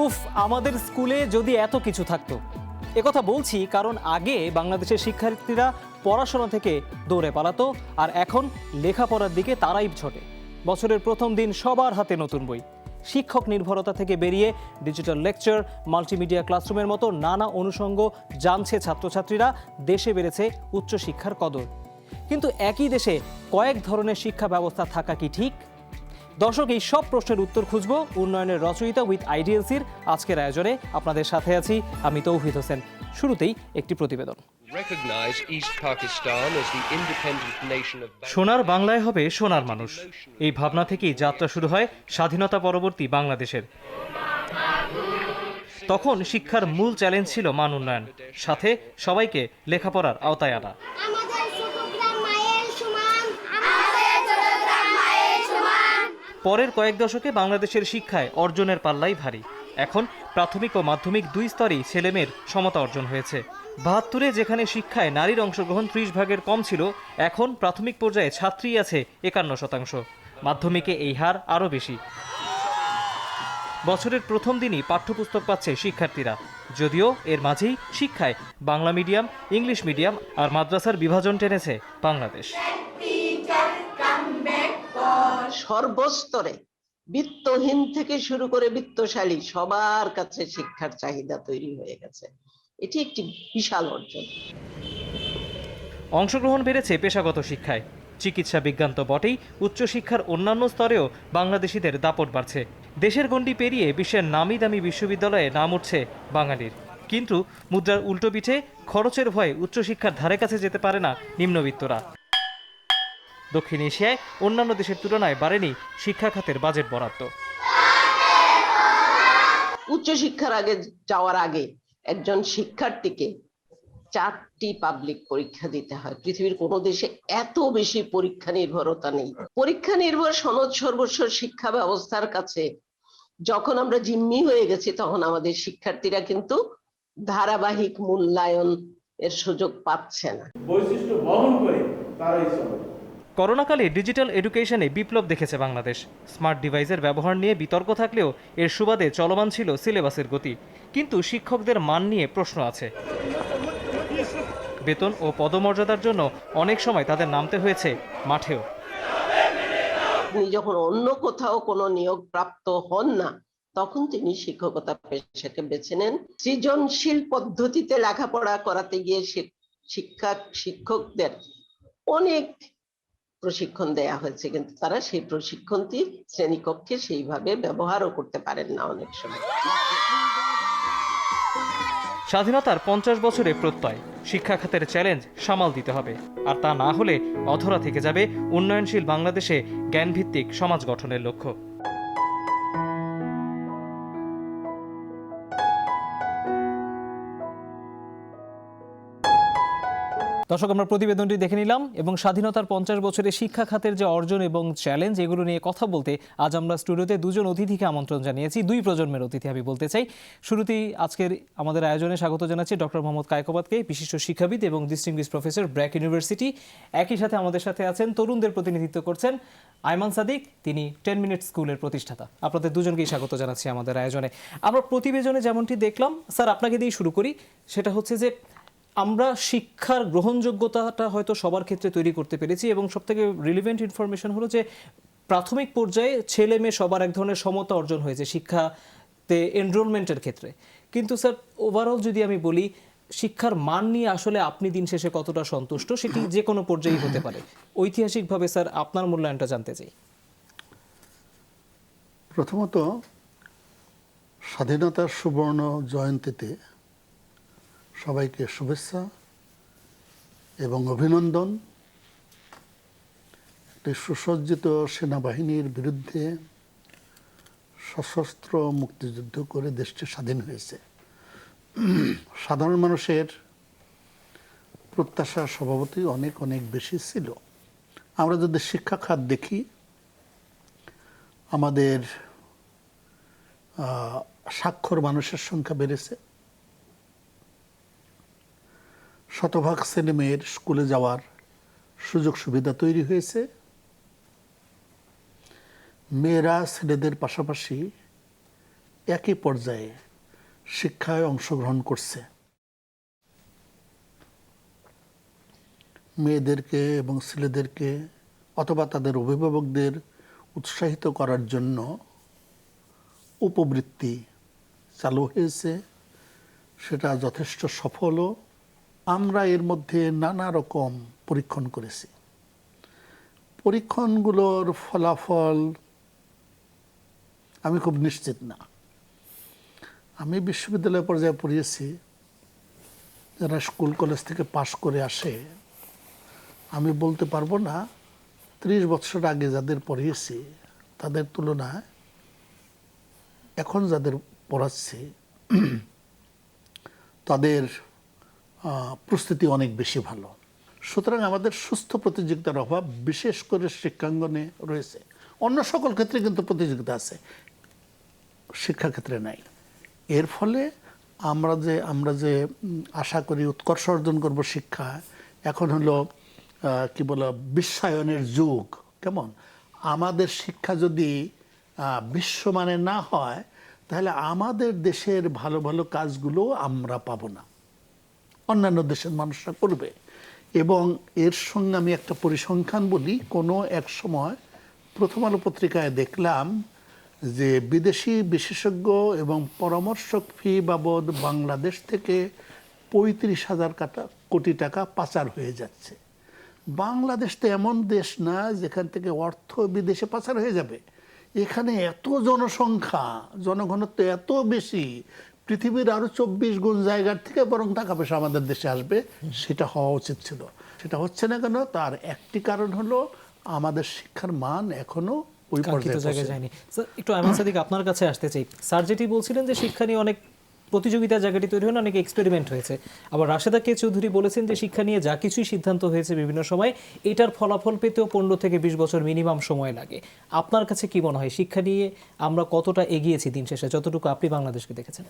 উফ, আমাদের স্কুলে যদি এত কিছু থাকতো। একথা বলছি কারণ আগে বাংলাদেশের শিক্ষার্থীরা পড়াশোনা থেকে দৌড়ে পালাতো, আর এখন লেখাপড়ার দিকে তারাই ছোটে। বছরের প্রথম দিন সবার হাতে নতুন বই, শিক্ষক নির্ভরতা থেকে বেরিয়ে ডিজিটাল লেকচার, মাল্টিমিডিয়া ক্লাসরুমের মতো নানা অনুষঙ্গ জানছে ছাত্রছাত্রীরা। দেশে বেড়েছে উচ্চশিক্ষার কদর, কিন্তু একই দেশে কয়েক ধরনের শিক্ষা ব্যবস্থা থাকা কি ঠিক? দর্শক, এই সব প্রশ্নের উত্তর খুঁজব উন্নয়নের রচয়িতা উইথ আইডিয়ালসির আজকের আয়োজনে। আপনাদের সাথে আছি আমি তৌহিদ হোসেন। শুরুতেই একটি প্রতিবেদন। সোনার বাংলায় হবে সোনার মানুষ, এই ভাবনা থেকেই যাত্রা শুরু হয় স্বাধীনতা পরবর্তী বাংলাদেশের। তখন শিক্ষার মূল চ্যালেঞ্জ ছিল মান উন্নয়ন, সাথে সবাইকে লেখাপড়ার আওতায় আনা। পরের কয়েক দশকে বাংলাদেশের শিক্ষায় অর্জনের পাল্লাই ভারী। এখন প্রাথমিক ও মাধ্যমিক দুই স্তরেই ছেলেমেয়ের সমতা অর্জন হয়েছে। ৭২-এ যেখানে শিক্ষায় নারীর অংশগ্রহণ ৩০% কম ছিল, এখন প্রাথমিক পর্যায়ে ছাত্রী আছে ৫১%, মাধ্যমিকে এই হার আরও বেশি। বছরের প্রথম দিনই পাঠ্যপুস্তক পাচ্ছে শিক্ষার্থীরা, যদিও এর মাঝেই শিক্ষায় বাংলা মিডিয়াম, ইংলিশ মিডিয়াম আর মাদ্রাসার বিভাজন টেনেছে বাংলাদেশ। সর্বস্তরে বিত্তহীন থেকে শুরু করে বিত্তশালী সবার কাছে শিক্ষার চাহিদা তৈরি হয়ে গেছে। এটি একটি বিশাল অর্জন। অংশগ্রহণ বেড়েছে পেশাগত শিক্ষায়, চিকিৎসা বিজ্ঞান তো বটেই, উচ্চশিক্ষার অন্যান্য স্তরেও বাংলাদেশিদের দাপট বাড়ছে। দেশের গণ্ডি পেরিয়ে বিশ্বের নামি দামি বিশ্ববিদ্যালয়ে নাম উঠছে বাঙালির। কিন্তু মুদ্রার উল্টো পিঠে খরচের ভয়ে উচ্চশিক্ষার ধারে কাছে যেতে পারে না নিম্নবিত্তরা। দক্ষিণ এশিয়ায় অন্যান্য দেশের তুলনায় বাড়েনি শিক্ষা খাতের বাজেট বরাদ্দ। উচ্চশিক্ষার আগে যাওয়ার আগে একজন শিক্ষার্থীকে 4টি পাবলিক পরীক্ষা দিতে হয়। পৃথিবীর কোনো দেশে এত বেশি পরীক্ষা নির্ভরতা নেই। পরীক্ষা নির্ভর সনদ সর্বস্ব শিক্ষা ব্যবস্থার কাছে যখন আমরা জিম্মি হয়ে গেছি, তখন আমাদের শিক্ষার্থীরা কিন্তু ধারাবাহিক মূল্যায়ন এর সুযোগ পাচ্ছে না। বৈশিষ্ট্য বহন করে তারাই চলে। করোনাকালে ডিজিটাল এডুকেশনে বিপ্লব দেখেছে বাংলাদেশ। স্মার্ট ডিভাইসের ব্যবহার নিয়ে বিতর্ক থাকলেও এর সুবাদে চলমান ছিল সিলেবাসের গতি। কিন্তু শিক্ষকদের মান নিয়ে প্রশ্ন আছে। বেতন ও পদমর্যাদার জন্য অনেক সময় তাদের নামতে হয়েছে মাঠেও। তিনি যখন অন্য কোথাও কোনো নিয়োগ প্রাপ্ত হন না, তখন তিনি শিক্ষকতা পেশাকে বেছে নেন। সৃজনশীল পদ্ধতিতে লেখাপড়া করাতে গিয়ে শিক্ষকদের অনেক প্রশিক্ষণ দেয়া হয়েছে, কিন্তু তারা সেই প্রশিক্ষণটি শ্রেণীকক্ষে সেইভাবে ব্যবহারও করতে পারেন না অনেক সময়। স্বাধীনতার 50 বছরে প্রত্যয়, শিক্ষা খাতের চ্যালেঞ্জ সামাল দিতে হবে, আর তা না হলে অধরা থেকে যাবে উন্নয়নশীল বাংলাদেশে জ্ঞানভিত্তিক সমাজ গঠনের লক্ষ্য। দর্শক, আমরা প্রতিবেদনটি দেখে নিলাম এবং স্বাধীনতার 50 বছরে শিক্ষা খাতের যে অর্জন এবং চ্যালেঞ্জ, এগুলো নিয়ে কথা বলতে আজ আমরা স্টুডিওতে দুজন অতিথিকে আমন্ত্রণ জানিয়েছি। দুই প্রজন্মের অতিথি আমি বলতে চাই। শুরুতেই আজকের আমাদের আয়োজনে স্বাগত জানাচ্ছি ডক্টর মোহাম্মদ কায়কোবাদকে, বিশিষ্ট শিক্ষাবিদ এবং ডিস্টিংগুইশড প্রফেসর, ব্র্যাক ইউনিভার্সিটি। একই সাথে আমাদের সাথে আছেন, তরুণদের প্রতিনিধিত্ব করছেন আয়মান সাদিক, তিনি 10 মিনিট স্কুলের প্রতিষ্ঠাতা। আপনাদের দুজনকেই স্বাগত জানাচ্ছি আমাদের আয়োজনে। আমরা প্রতিবেদনে যেমনটি দেখলাম, স্যার আপনাকে দিয়ে শুরু করি। সেটা হচ্ছে যে আমরা শিক্ষার গ্রহণযোগ্যতাটা হয়তো সবার ক্ষেত্রে তৈরি করতে পেরেছি, এবং সবথেকে রিলিভেন্ট ইনফরমেশন হলো যে প্রাথমিক পর্যায়ে ছেলে মেয়ে সবার এক ধরনের সমতা অর্জন হয়েছে শিক্ষাতে এনরোলমেন্টের ক্ষেত্রে। কিন্তু স্যার, ওভারঅল যদি আমি বলি, শিক্ষার মান নিয়ে আসলে আপনি দিন শেষে কতটা সন্তুষ্ট, সেটি যে কোনো পর্যায়েই হতে পারে। ঐতিহাসিকভাবে স্যার আপনার মূল্যায়নটা জানতে চাই। প্রথমত, স্বাধীনতার সুবর্ণ জয়ন্তীতে সবাইকে শুভেচ্ছা এবং অভিনন্দন। একটি সুসজ্জিত সেনাবাহিনীর বিরুদ্ধে সশস্ত্র মুক্তিযুদ্ধ করে দেশটি স্বাধীন হয়েছে। সাধারণ মানুষের প্রত্যাশা স্বভাবতই অনেক অনেক বেশি ছিল। আমরা যদি শিক্ষা খাত দেখি, আমাদের সাক্ষর মানুষের সংখ্যা বেড়েছে। শতভাগ ছেলেমেয়ের স্কুলে যাওয়ার সুযোগ সুবিধা তৈরি হয়েছে। মেয়েরা ছেলেদের পাশাপাশি একই পর্যায়ে শিক্ষায় অংশগ্রহণ করছে। মেয়েদেরকে এবং ছেলেদেরকে অথবা তাদের অভিভাবকদের উৎসাহিত করার জন্য উপবৃত্তি চালু হয়েছে, সেটা যথেষ্ট সফলও। আমরা এর মধ্যে নানা রকম পরীক্ষণ করেছি। পরীক্ষণগুলোর ফলাফল আমি খুব নিশ্চিত না। আমি বিশ্ববিদ্যালয় পর্যায়ে পড়িয়েছি, যারা স্কুল কলেজ থেকে পাশ করে আসে, আমি বলতে পারবো না 30 বছর আগে যাদের পড়িয়েছি তাদের তুলনায় এখন যাদের পড়াচ্ছি তাদের প্রস্তুতি অনেক বেশি ভালো। সুতরাং আমাদের সুস্থ প্রতিযোগিতার অভাব বিশেষ করে শিক্ষাঙ্গনে রয়েছে। অন্য সকল ক্ষেত্রে কিন্তু প্রতিযোগিতা আছে, শিক্ষাক্ষেত্রে নাই। এর ফলে আমরা যে আশা করি উৎকর্ষ অর্জন করব শিক্ষা, এখন হলো কি বলে বিশ্বায়নের যুগ। কেমন আমাদের শিক্ষা যদি বিশ্বমানের না হয়, তাহলে আমাদের দেশের ভালো ভালো কাজগুলো আমরা পাবো না, অন্যান্য দেশের মানুষরা করবে। এবং এর সঙ্গে আমি একটা পরিসংখ্যান বলি। কোনো এক সময় প্রথম আলো পত্রিকায় দেখলাম যে বিদেশি বিশেষজ্ঞ এবং পরামর্শক ফি বাবদ বাংলাদেশ থেকে 35,000 কোটি টাকা পাচার হয়ে যাচ্ছে। বাংলাদেশ তো এমন দেশ না যেখান থেকে অর্থ বিদেশে পাচার হয়ে যাবে। এখানে এত জনসংখ্যা, জনঘনত্ব এত বেশি, পৃথিবীর আরো 24 গুণ জায়গার থেকে বরং টাকা পয়সা আমাদের দেশে আসবে, সেটা হওয়া উচিত ছিল। সেটা হচ্ছে না কেন? তার একটি কারণ হলো আমাদের শিক্ষার মান এখনো ওই কাঙ্ক্ষিত জায়গায় পর্যায়ে যায়নি। স্যার, একটু আয়মান সাদিক আপনার কাছে আসতে চাই। স্যার যেটি বলছিলেন যে শিক্ষা নিয়ে অনেক প্রতিযোগিতার জায়গাটি তৈরি হয়, অনেক এক্সপেরিমেন্ট হয়েছে। আবার রাশেদা কে চৌধুরী বলেছেন যে শিক্ষা নিয়ে যা কিছুই সিদ্ধান্ত হয়েছে বিভিন্ন সময়, এটার ফলাফল পেতেও 15 থেকে 20 বছর মিনিমাম সময় লাগে। আপনার কাছে কি মনে হয় শিক্ষা নিয়ে আমরা কতটা এগিয়েছি দিন শেষে, যতটুকু আপনি বাংলাদেশকে দেখেছেন?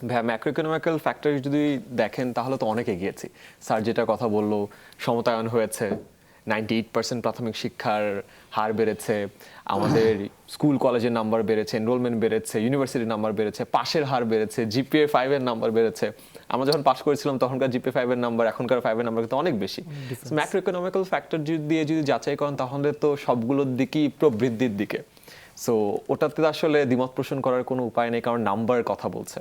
ভাইয়া, ম্যাক্রো ইকোনমিক্যাল ফ্যাক্টর যদি দেখেন তাহলে তো অনেক এগিয়েছি। স্যার যেটা কথা বললো, সমতায়ন হয়েছে, 98% প্রাথমিক শিক্ষার হার বেড়েছে, আমাদের স্কুল কলেজের নাম্বার বেড়েছে, এনরোলমেন্ট বেড়েছে, ইউনিভার্সিটির নাম্বার বেড়েছে, পাশের হার বেড়েছে, জিপিএ 5 এর নাম্বার বেড়েছে। আমরা যখন পাস করেছিলাম তখনকার জিপিএ 5 এর নাম্বার এখনকার 5 এর নাম্বার কিন্তু অনেক বেশি। ম্যাক্রো ইকোনমিক্যাল ফ্যাক্টর দিয়ে যদি যাচাই করেন তাহলে তো সবগুলোর দিকেই প্রবৃদ্ধির দিকে। সো ওটাতে আসলে দ্বিমত পোষণ করার কোনো উপায় নেই, কারণ নাম্বার কথা বলছে।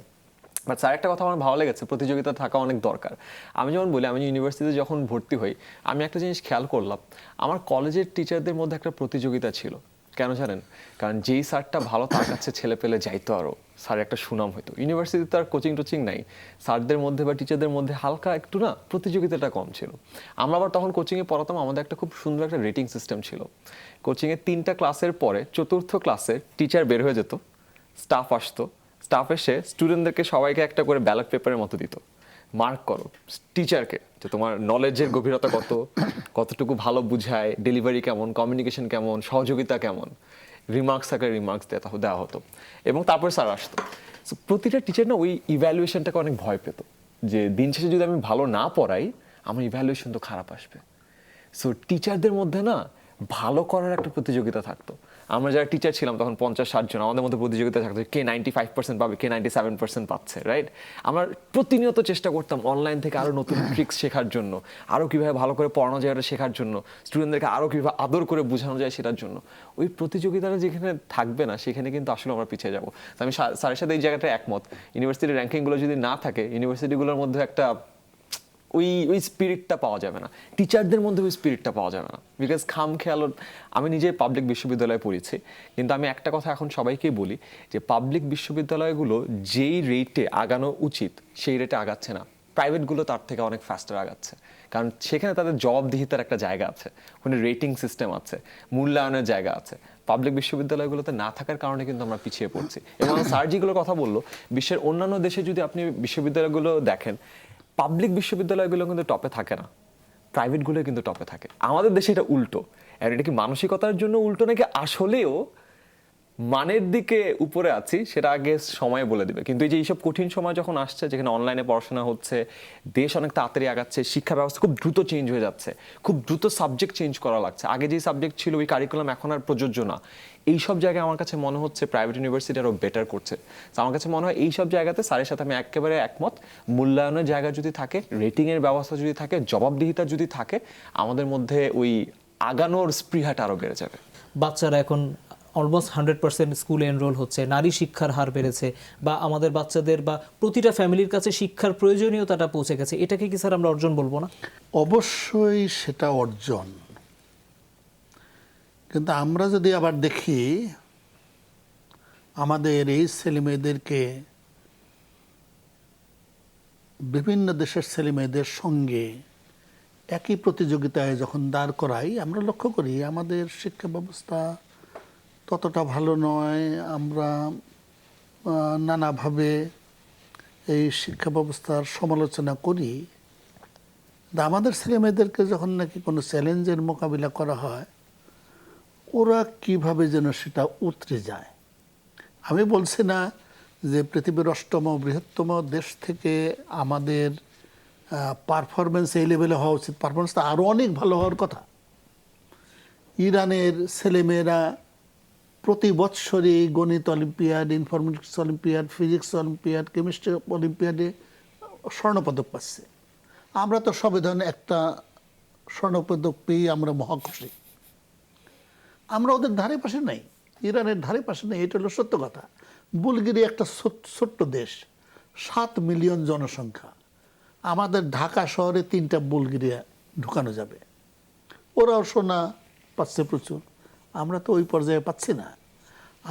বাট স্যার একটা কথা আমার ভালো লেগেছে, প্রতিযোগিতা থাকা অনেক দরকার। আমি যেমন বলি, আমি ইউনিভার্সিটিতে যখন ভর্তি হই, আমি একটা জিনিস খেয়াল করলাম, আমার কলেজের টিচারদের মধ্যে একটা প্রতিযোগিতা ছিল। কেন জানেন? কারণ যেই স্যারটা ভালো তার কাছে ছেলে পেলে যাইতো, আরও স্যারের একটা সুনাম হতো। ইউনিভার্সিটিতে আর কোচিং টোচিং নাই, স্যারদের মধ্যে বা টিচারদের মধ্যে হালকা একটু না প্রতিযোগিতাটা কম ছিল। আমরা আবার তখন কোচিংয়ে পড়াতাম, আমাদের একটা খুব সুন্দর একটা রেটিং সিস্টেম ছিল। কোচিংয়ে 3টা ক্লাসের পরে 4র্থ ক্লাসে টিচার বের হয়ে যেত, স্টাফ আসতো, স্টাফ এসে স্টুডেন্টদেরকে সবাইকে একটা করে ব্যালট পেপারের মতো দিত, মার্ক করো টিচারকে যে তোমার নলেজের গভীরতা কতটুকু ভালো বুঝায়, ডেলিভারি কেমন, কমিউনিকেশন কেমন, সহযোগিতা কেমন, রিমার্কস থাকলে রিমার্কস দেওয়া হতো। এবং তারপর স্যার আসতো। সো প্রতিটা টিচার না ওই ইভ্যালুয়েশনটাকে অনেক ভয় পেত, যে দিন শেষে যদি আমি ভালো না পড়াই আমার ইভ্যালুয়েশন তো খারাপ আসবে। সো টিচারদের মধ্যে না ভালো করার একটা প্রতিযোগিতা থাকতো। আমরা যারা টিচার ছিলাম তখন 50-60 জন, আমাদের মধ্যে প্রতিযোগিতা থাকতো কে 95% পাবে, কে 97% পাচ্ছে, রাইট? আমরা প্রতিনিয়ত চেষ্টা করতাম অনলাইন থেকে আরও নতুন ট্রিক্স শেখার জন্য, আরও কীভাবে ভালো করে পড়ানো যায় এটা শেখার জন্য, স্টুডেন্টদেরকে আরও কীভাবে আদর করে বোঝানো যায় সেটার জন্য। ওই প্রতিযোগিতাটা যেখানে থাকবে না সেখানে কিন্তু আসলে আমরা পিছিয়ে যাবো। তো আমি স্যারের সাথে এই জায়গাটা একমত। ইউনিভার্সিটির র্যাঙ্কিংগুলো যদি না থাকে, ইউনিভার্সিটিগুলোর মধ্যে একটা ওই স্পিরিটটা পাওয়া যাবে না, টিচারদের মধ্যে ওই স্পিরিটটা পাওয়া যাবে না। বিকজ খামখেয়াল, আমি নিজে পাবলিক বিশ্ববিদ্যালয়ে পড়েছি, কিন্তু আমি একটা কথা এখন সবাইকেই বলি যে পাবলিক বিশ্ববিদ্যালয়গুলো যেই রেটে আগানো উচিত সেই রেটে আগাচ্ছে না, প্রাইভেটগুলো তার থেকে অনেক ফাস্টার আগাচ্ছে। কারণ সেখানে তাদের জবাবদিহিতার একটা জায়গা আছে, ওখানে রেটিং সিস্টেম আছে, মূল্যায়নের জায়গা আছে। পাবলিক বিশ্ববিদ্যালয়গুলোতে না থাকার কারণে কিন্তু আমরা পিছিয়ে পড়ছি। এবং স্যার যেগুলো কথা বললো, বিশ্বের অন্যান্য দেশে যদি আপনি বিশ্ববিদ্যালয়গুলো দেখেন, পাবলিক বিশ্ববিদ্যালয়গুলো কিন্তু টপে থাকে না, প্রাইভেটগুলো কিন্তু টপে থাকে। আমাদের দেশে এটা উল্টো। আর এটা কি মানসিকতার জন্য উল্টো নাকি আসলেও মানের দিকে উপরে আছি সেটা আগে সময় বলে দিবে। কিন্তু এই যে এইসব কঠিন সময় যখন আসছে, যেখানে অনলাইনে পড়াশোনা হচ্ছে, দেশ অনেক তাড়াতাড়ি আগাচ্ছে, শিক্ষা ব্যবস্থা খুব দ্রুত চেঞ্জ হয়ে যাচ্ছে, খুব দ্রুত সাবজেক্ট চেঞ্জ করা লাগছে, আগে যে সাবজেক্ট ছিল ওই কারিকুলাম এখন আর প্রযোজ্য না, এইসব জায়গায় আমার কাছে মনে হচ্ছে প্রাইভেট ইউনিভার্সিটি আরও বেটার করছে। তো আমার কাছে মনে হয় এইসব জায়গাতে স্যারের সাথে আমি একেবারে একমত। মূল্যায়নের জায়গা যদি থাকে, রেটিংয়ের ব্যবস্থা যদি থাকে, জবাবদিহিতা যদি থাকে, আমাদের মধ্যে ওই আগানোর স্পৃহাটা আরও বেড়ে যাবে। বাচ্চারা এখন অলমোস্ট 100% স্কুলে এনরোল হচ্ছে, নারী শিক্ষার হার বেড়েছে, বা আমাদের বাচ্চাদের বা প্রতিটা ফ্যামিলির কাছে শিক্ষার প্রয়োজনীয়তাটা পৌঁছে গেছে, এটাকে কি স্যার আমরা অর্জন বলবো না? অবশ্যই সেটা অর্জন। কিন্তু আমরা যদি আবার দেখি আমাদের এই ছেলেমেয়েদেরকে বিভিন্ন দেশের ছেলেমেয়েদের সঙ্গে একই প্রতিযোগিতায় যখন দাঁড় করাই, আমরা লক্ষ্য করি আমাদের শিক্ষা ব্যবস্থা ততটা ভালো নয়। আমরা নানাভাবে এই শিক্ষা ব্যবস্থার সমালোচনা করি। আমাদের ছেলেমেয়েদেরকে যখন নাকি কোনো চ্যালেঞ্জের মোকাবিলা করা হয়, ওরা কিভাবে যেন সেটা উতরে যায়। আমি বলছি না যে পৃথিবীর 8তম বৃহত্তম দেশ থেকে আমাদের পারফরমেন্স এই লেভেলে হওয়া উচিত, পারফরমেন্স তো আরও অনেক ভালো হওয়ার কথা। ইরানের ছেলেমেয়েরা প্রতি বৎসরই গণিত olympiad, informatics olympiad, physics olympiad, chemistry অলিম্পিয়াডে স্বর্ণপদক পাচ্ছে। আমরা তো সব ধরনের একটা স্বর্ণপদক পেয়ে আমরা মহাখুশি। আমরা ওদের ধারে পাশে নাই, ইরানের ধারে পাশে নেই, এটা হলো সত্য কথা। বুলগেরিয়া একটা ছোট্ট দেশ, 7 মিলিয়ন জনসংখ্যা। আমাদের ঢাকা শহরে 3টা বুলগেরিয়া ঢুকানো যাবে। ওরাও সোনা পাচ্ছে প্রচুর, আমরা তো ওই পর্যায়ে পাচ্ছি না।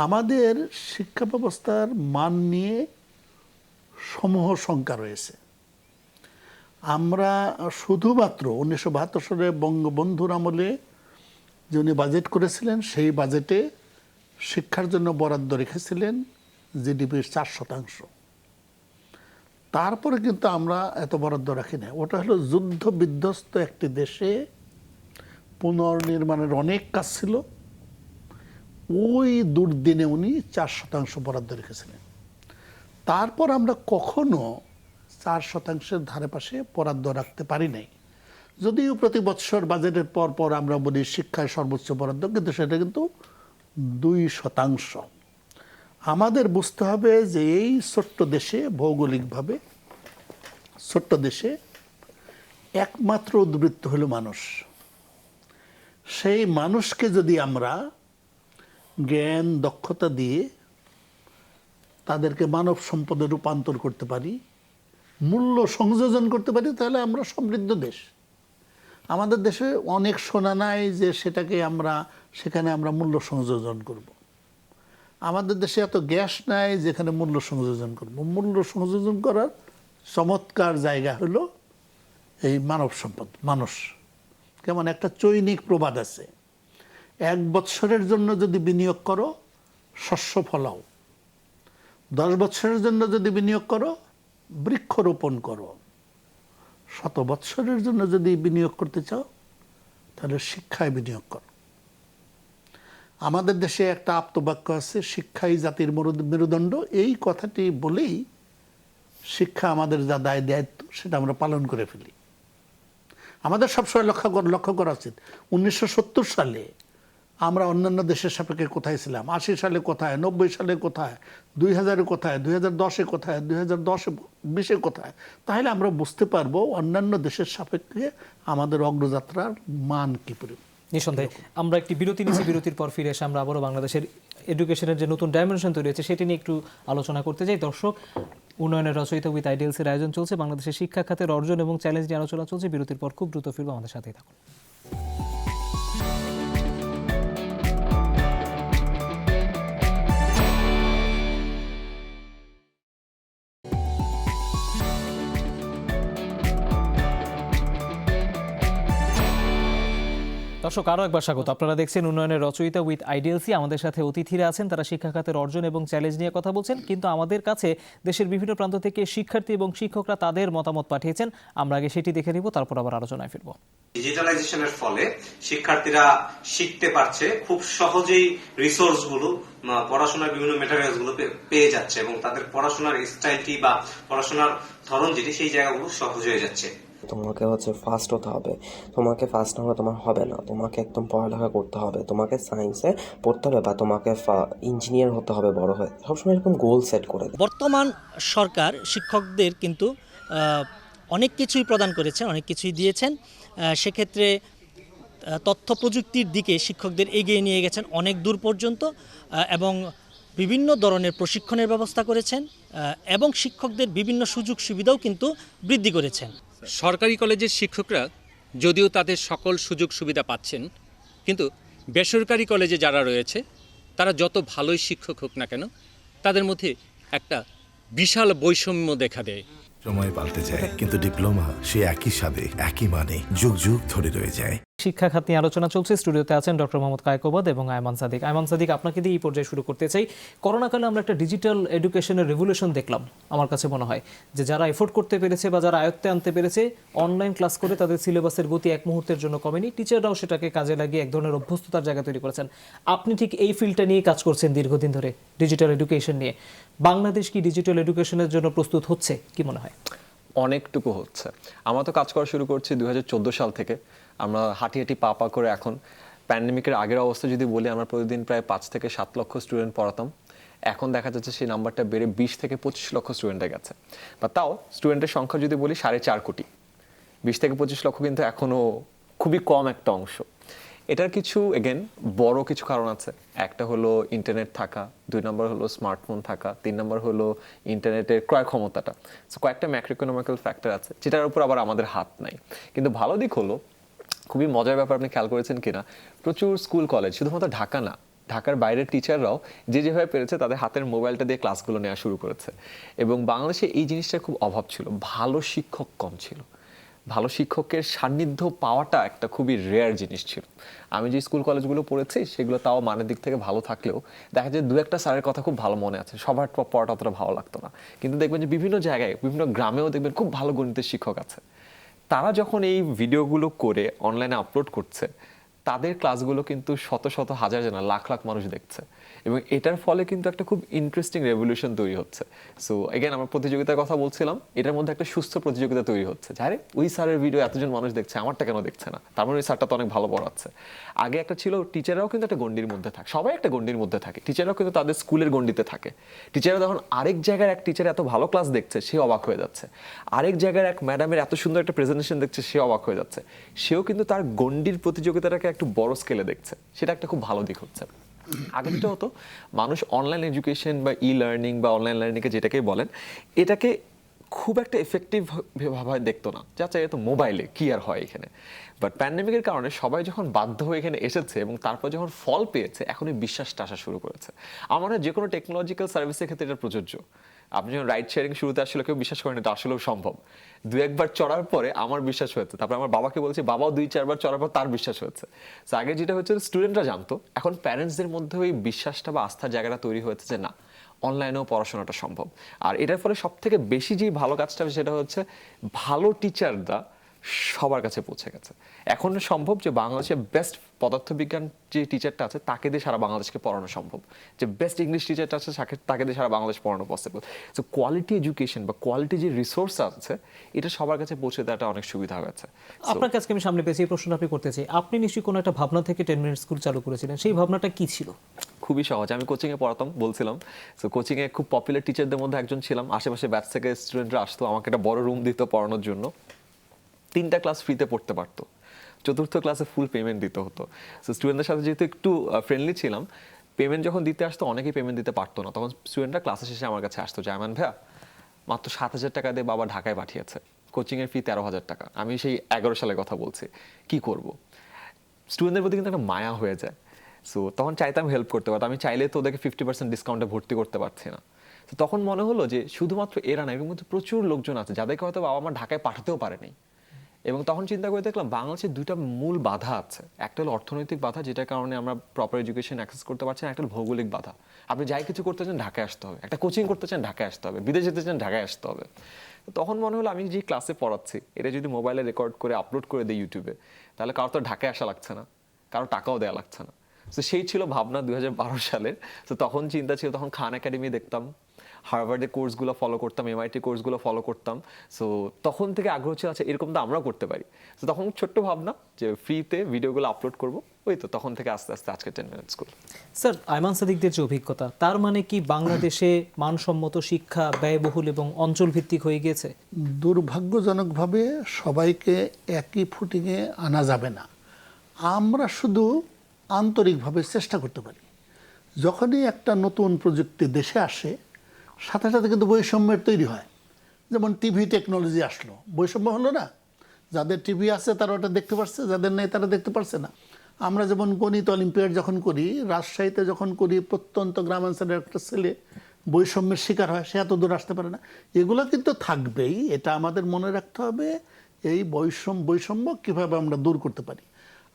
আমাদের শিক্ষা ব্যবস্থার মান নিয়ে সমূহ শঙ্কা রয়েছে। আমরা শুধুমাত্র 1972 সালে বঙ্গবন্ধুর আমলে যে উনি বাজেট করেছিলেন, সেই বাজেটে শিক্ষার জন্য বরাদ্দ রেখেছিলেন জিডিপির 4%। তারপরে কিন্তু আমরা এত বরাদ্দ রাখি না। ওটা হলো যুদ্ধ বিধ্বস্ত একটি দেশে পুনর্নির্মাণের অনেক কাজ ছিল, ওই দুর্দিনে উনি 4% বরাদ্দ রেখেছিলেন। তারপর আমরা কখনো 4%-এর ধারে পাশে বরাদ্দ রাখতে পারি নাই। যদিও প্রতি বৎসর বাজেটের পর পর আমরা বলি শিক্ষায় সর্বোচ্চ বরাদ্দ, কিন্তু সেটা কিন্তু 2%। আমাদের বুঝতে হবে যে এই ছোট্ট দেশে, ভৌগোলিকভাবে ছোট্ট দেশে একমাত্র উদ্বৃত্ত হলো মানুষ। সেই মানুষকে যদি আমরা জ্ঞান দক্ষতা দিয়ে তাদেরকে মানব সম্পদে রূপান্তর করতে পারি, মূল্য সংযোজন করতে পারি, তাহলে আমরা সমৃদ্ধ দেশ। আমাদের দেশে অনেক সোনা নাই যে সেখানে আমরা মূল্য সংযোজন করব। আমাদের দেশে এত গ্যাস নাই যেখানে মূল্য সংযোজন করব। মূল্য সংযোজন করার চমৎকার জায়গা হলো এই মানব সম্পদ, মানুষ। কেমন একটা চৈনিক প্রবাদ আছে, 1 বৎসরের জন্য যদি বিনিয়োগ করো শস্য ফলাও, 10 বৎসরের জন্য যদি বিনিয়োগ করো বৃক্ষরোপণ করো, 100 বৎসরের জন্য যদি বিনিয়োগ করতে চাও তাহলে শিক্ষায় বিনিয়োগ করো। আমাদের দেশে একটা আপ্তবাক্য আছে, শিক্ষাই জাতির মেরুদণ্ড। এই কথাটি বলেই শিক্ষা আমাদের যা দায়িত্ব সেটা আমরা পালন করে ফেলি। আমাদের সবসময় লক্ষ্য করা উচিত 1970 সালে আমরা অন্যান্য দেশের সাপেক্ষে কোথায় ছিলাম, 80 সালে কোথায়, 90 সালে কোথায়, 2000-এ কোথায়, 2010-এ কোথায়, 2010-20-এ কোথায়। তাহলে আমরা বুঝতে পারবো অন্যান্য দেশের সাপেক্ষে আমাদের অগ্রযাত্রার মান কী পরিমাণ। নিঃসন্দেহে আমরা একটি বিরতি নিচ্ছি, বিরতির পর ফিরে এসে আমরা আবারও বাংলাদেশের এডুকেশনের যে নতুন ডাইমেনশন তৈরি হয়েছে সেটি নিয়ে একটু আলোচনা করতে চাই। দর্শক, উন্নয়নের রচয়িতা উইথ আইডিয়ালসের আয়োজন চলছে, বাংলাদেশের শিক্ষা খাতের অর্জন এবং চ্যালেঞ্জ নিয়ে আলোচনা চলছে। বিরতির পর খুব দ্রুত ফিরবো, আমাদের সাথেই থাকুন। দর্শক আরও একবার স্বাগত। আপনারা দেখছেন উন্নয়নের রচয়িতা উইথ আইডিএলসি। আমাদের সাথে অতিথিরা আছেন, তারা শিক্ষা খাতের অর্জন এবং চ্যালেঞ্জ নিয়ে কথা বলছেন। কিন্তু আমাদের কাছে দেশের বিভিন্ন প্রান্ত থেকে শিক্ষার্থী এবং শিক্ষকরা তাদের মতামত পাঠিয়েছেন। আমরা আগে সেটি দেখে নিব, তারপর আবার আলোচনায় ফিরব। ডিজিটালাইজেশনের ফলে শিক্ষার্থীরা শিখতে পারছে, খুব সহজেই রিসোর্স গুলো, পড়াশোনার বিভিন্ন ম্যাটেরিয়ালস গুলো পেয়ে যাচ্ছে এবং তাদের পড়াশোনার স্টাইলটি বা পড়াশোনার ধরন যেটি সেই জায়গাগুলো সহজ হয়ে যাচ্ছে। তোমাকে ফার্স্ট হতে হবে, তোমাকে ফার্স্ট না হলে তোমার হবে না, তোমাকে একদম পড়ালেখা করতে হবে, তোমাকে সায়েন্সে পড়তে হবে বা তোমাকে ইঞ্জিনিয়ার হতে হবে বড় হয়ে, সবসময় এরকম গোল সেট করে দেয়। বর্তমান সরকার শিক্ষকদের কিন্তু অনেক কিছুই প্রদান করেছেন, অনেক কিছুই দিয়েছেন। সেক্ষেত্রে তথ্য প্রযুক্তির দিকে শিক্ষকদের এগিয়ে নিয়ে গেছেন অনেক দূর পর্যন্ত এবং বিভিন্ন ধরনের প্রশিক্ষণের ব্যবস্থা করেছেন এবং শিক্ষকদের বিভিন্ন সুযোগ সুবিধাও কিন্তু বৃদ্ধি করেছেন। সরকারি কলেজের শিক্ষকরা যদিও তাদের সকল সুযোগ সুবিধা পাচ্ছেন, কিন্তু বেসরকারি কলেজে যারা রয়েছে তারা যত ভালোই শিক্ষক হোক না কেন, তাদের মধ্যে একটা বিশাল বৈষম্য দেখা দেয়। সময় পাল্টে যায়, কিন্তু ডিপ্লোমা সে একই স্বাদে একই মানে যুগ যুগ ধরে রয়ে যায়। শিক্ষা খাত নিয়ে আলোচনা চলছে। স্টুডিওতে আছেন ডক্টর মোহাম্মদ কায়কোবাদ এবং আয়মান সাদিক। আয়মান সাদিক, আপনাকে দিয়ে এই পর্যায়ে শুরু করতে চাই। করোনাকালে আমরা একটা ডিজিটাল এডুকেশনের রেভলিউশন দেখলাম। আমার কাছে মনে হয় যে যারা এফোর্ড করতে পেরেছে বা যারা আয়ত্তে আনতে পেরেছে, অনলাইন ক্লাস করে তাদের সিলেবাসের গতি এক মুহূর্তের জন্য কমেনি। টিচাররাও সেটাকে কাজে লাগিয়ে এক ধরনের অভ্যস্ততার জায়গা তৈরি করেছেন। আপনি ঠিক এই ফিল্ডটা নিয়ে কাজ করছেন দীর্ঘদিন ধরে, ডিজিটাল এডুকেশন নিয়ে। বাংলাদেশ কি ডিজিটাল এডুকেশনের জন্য প্রস্তুত হচ্ছে, কি মনে হয়? অনেকটুকু হচ্ছে। আমরা তো কাজ করা শুরু করছি 2014 সাল থেকে। আমরা হাঁটি হাঁটি পা পা করে এখন প্যান্ডেমিকের আগের অবস্থা যদি বলি, আমরা প্রতিদিন প্রায় 5 থেকে 7 লক্ষ স্টুডেন্ট পড়াতাম। এখন দেখা যাচ্ছে সেই নাম্বারটা বেড়ে 20 থেকে 25 লক্ষ স্টুডেন্টে গেছে। বা তাও স্টুডেন্টের সংখ্যা যদি বলি 4.5 কোটি, 20 থেকে 25 লক্ষ কিন্তু এখনও খুবই কম একটা অংশ। এটার কিছু এগেন বড় কিছু কারণ আছে। একটা হলো ইন্টারনেট থাকা, 2 নম্বর হলো স্মার্টফোন থাকা, 3 নম্বর হলো ইন্টারনেটের ক্রয় ক্ষমতাটা। সো কয়েকটা ম্যাক্রোইকোনমিক্যাল ফ্যাক্টর আছে, যেটার উপর আবার আমাদের হাত নাই। কিন্তু ভালো দিক হলো, খুবই মজার ব্যাপার, আপনি খেয়াল করেছেন কিনা, প্রচুর স্কুল কলেজ, শুধুমাত্র ঢাকা না, ঢাকার বাইরের টিচাররাও যে যেভাবে পেরেছে তাদের হাতের মোবাইলটা দিয়ে ক্লাসগুলো নেওয়া শুরু করেছে। এবং বাংলাদেশে এই জিনিসটার খুব অভাব ছিল, ভালো শিক্ষক কম ছিল। ভালো শিক্ষকের সান্নিধ্য পাওয়াটা একটা খুবই রেয়ার জিনিস ছিল। আমি যে স্কুল কলেজগুলো পড়েছি সেগুলো তাও মানের দিক থেকে ভালো থাকলেও দেখা যায় 2-1টা স্যারের কথা খুব ভালো মনে আছে, সবার পড়াটা অতটা ভালো লাগতো না। কিন্তু দেখবেন যে বিভিন্ন জায়গায়, বিভিন্ন গ্রামেও দেখবেন খুব ভালো গণিতের শিক্ষক আছে। তারা যখন এই ভিডিওগুলো করে অনলাইনে আপলোড করছে, তাদের ক্লাসগুলো কিন্তু শত শত হাজার জানা লাখ লাখ মানুষ দেখছে এবং এটার ফলে কিন্তু একটা খুব ইন্টারেস্টিং রেভলিউশন তৈরি হচ্ছে। সো এগেন আমরা প্রতিযোগিতার কথা বলছিলাম, এটার মধ্যে একটা সুস্থ প্রতিযোগিতা তৈরি হচ্ছে। আরে ওই স্যারের ভিডিও এতজন মানুষ দেখছে, আমারটা কেন দেখছে না? তার মানে ওই স্যারটা তো অনেক ভালো পড়াচ্ছে। আগে একটা ছিল, টিচাররাও কিন্তু একটা গণ্ডির মধ্যে থাকে, সবাই একটা গণ্ডির মধ্যে থাকে। টিচাররাও কিন্তু তাদের স্কুলের গণ্ডিতে থাকে। টিচাররা যখন আরেক জায়গার এক টিচার এত ভালো ক্লাস দেখছে, সে অবাক হয়ে যাচ্ছে। আরেক জায়গার এক ম্যাডামের এত সুন্দর একটা প্রেজেন্টেশন দেখছে, সে অবাক হয়ে যাচ্ছে। সেও কিন্তু তার গণ্ডির প্রতিযোগিতাটাকে একটু বড় স্কেলে দেখছে। সেটা একটা খুব ভালো দিক হচ্ছে। আগে যেটা হতো, মানুষ অনলাইন এডুকেশন বা ই লার্নিং বা অনলাইন লার্নিংকে যেটাকে বলেন, এটাকে খুব একটা এফেক্টিভ ভাবে দেখতো না। যা চাই তো মোবাইলে কি আর হয় এখানে। বাট প্যান্ডেমিকের কারণে সবাই যখন বাধ্য হয়ে এখানে এসেছে এবং তারপর যখন ফল পেয়েছে, এখন এই বিশ্বাসটা আসা শুরু করেছে। আমার যে কোনো টেকনোলজিক্যাল সার্ভিসের ক্ষেত্রে এটা প্রযোজ্য। আপনি যখন রাইড শেয়ারিং শুরুতে আসলে কেউ বিশ্বাস করেন, এটা আসলেও সম্ভব। 2-1বার চড়ার পরে আমার বিশ্বাস হয়েছে, তারপর আমার বাবাকে বলেছি, বাবাও 2-4বার চড়ার পর তার বিশ্বাস হয়েছে। তো আগে যেটা হচ্ছে স্টুডেন্টরা জানতো, এখন প্যারেন্টসদের মধ্যে ওই বিশ্বাসটা বা আস্থার জায়গাটা তৈরি হয়েছে যে না, অনলাইনেও পড়াশোনাটা সম্ভব। আর এটার ফলে সব থেকে বেশি যে ভালো কাজটা সেটা হচ্ছে ভালো টিচাররা সবার কাছে পৌঁছে গেছে। এখন সম্ভব যে বাংলাদেশের বেস্ট পদার্থবিজ্ঞান যে টিচারটা আছে তাকে দিয়ে সারা বাংলাদেশকে পড়ানো সম্ভব, যে বেস্ট ইংলিশ টিচারটা আছে তাকে দিয়ে সারা বাংলাদেশ পড়ানো পসিবল। সো কোয়ালিটি এডুকেশন বা কোয়ালিটি যে রিসোর্স আছে, এটা সবার কাছে পৌঁছে দেওয়াটা অনেক সুবিধা হয়েছে। আপনাকে আজকে আমি সামনে পেয়েছি, এই প্রশ্নটা আপনি করতে চাই। আপনি নিশ্চয়ই কোনো একটা ভাবনা থেকে 10 মিনিট স্কুল চালু করেছিলেন, সেই ভাবনাটা কি ছিল? খুবই সহজ। আমি কোচিংয়ে পড়াতাম, বলছিলাম। সো কোচিংয়ে খুব পপুলার টিচারদের মধ্যে একজন ছিলাম। আশেপাশে ব্যাচ থেকে স্টুডেন্টরা আসতো, আমাকে একটা বড় রুম দিত পড়ানোর জন্য। 3টা ক্লাস ফ্রিতে পড়তে পারতো, 4র্থ ক্লাসে ফুল পেমেন্ট দিতে হতো। সো স্টুডেন্টদের সাথে যেহেতু একটু ফ্রেন্ডলি ছিলাম, পেমেন্ট যখন দিতে আসতো অনেকেই পেমেন্ট দিতে পারতো না। তখন স্টুডেন্টরা ক্লাসে শেষে আমার কাছে আসতো, জায়মান ভাইয়া মাত্র 7,000 টাকা দিয়ে বাবা ঢাকায় পাঠিয়েছে, কোচিংয়ের ফি 13,000 টাকা। আমি সেই 11 সালের কথা বলছি, কি করব? স্টুডেন্টদের প্রতি কিন্তু একটা মায়া হয়ে যায়। সো তখন চাইতাম হেল্প করতে পারতাম, আমি চাইলে তো ওদেরকে 50% ডিসকাউন্টে ভর্তি করতে পারছি না। তো তখন মনে হলো যে শুধুমাত্র এরা না, এর মধ্যে প্রচুর লোকজন আছে যাদেরকে হয়তো বাবা মা ঢাকায় পাঠাতেও পারেনি, এবং তখন চিন্তা করে দেখলাম বাংলাদেশের দুইটা মূল বাধা আছে। একটা হলো অর্থনৈতিক বাধা, যেটার কারণে আমরা প্রপার এডুকেশন অ্যাক্সেস করতে পারছি না। একটা হলো ভৌগোলিক বাধা, আপনি যাই কিছু করতে চান ঢাকায় আসতে হবে, একটা কোচিং করতে চান ঢাকায় আসতে হবে, বিদেশ যেতে চান ঢাকায় আসতে হবে। তো তখন মনে হলো আমি যে ক্লাসে পড়াচ্ছি এটা যদি মোবাইলে রেকর্ড করে আপলোড করে দিই ইউটিউবে, তাহলে কারো তো ঢাকায় আসা লাগছে না, কারো টাকাও দেওয়া লাগছে না। তো সেই ছিল ভাবনা 2012 সালের। তো তখন চিন্তা ছিল, তখন খান একাডেমি দেখতাম, হার্ভার্ডের কোর্সগুলো ফলো করতাম, MIT কোর্সগুলো ফলো করতাম। সো তখন থেকে আগ্রহ ছিল আচ্ছা এরকম তো আমরাও করতে পারি। তো তখন ছোট্ট ভাবনা যে ফ্রিতে ভিডিওগুলো আপলোড করব, ওই তো তখন থেকে আস্তে আস্তে আজকে 10 মিনিট স্কুল। স্যার, আয়মান সাদিকদের যে অভিজ্ঞতা, তার মানে কি বাংলাদেশে মানসম্মত শিক্ষা ব্যয়বহুল এবং অঞ্চলভিত্তিক হয়ে গিয়েছে? দুর্ভাগ্যজনকভাবে সবাইকে একই ফুটিংয়ে আনা যাবে না। আমরা শুধু আন্তরিকভাবে চেষ্টা করতে পারি। যখনই একটা নতুন প্রযুক্তি দেশে আসে, সাথে সাথে কিন্তু বৈষম্যের তৈরি হয়। যেমন টিভি টেকনোলজি আসলো, বৈষম্য হলো না? যাদের টিভি আছে তারা ওটা দেখতে পারছে, যাদের নেই তারা দেখতে পারছে না। আমরা যেমন গণিত অলিম্পিয়াড যখন করি, রাজশাহীতে যখন করি, প্রত্যন্ত গ্রামাঞ্চলের একটা ছেলে বৈষম্যের শিকার হয়, সে এত দূর আসতে পারে না। এগুলো কিন্তু থাকবেই, এটা আমাদের মনে রাখতে হবে। এই বৈষম্য কীভাবে আমরা দূর করতে পারি।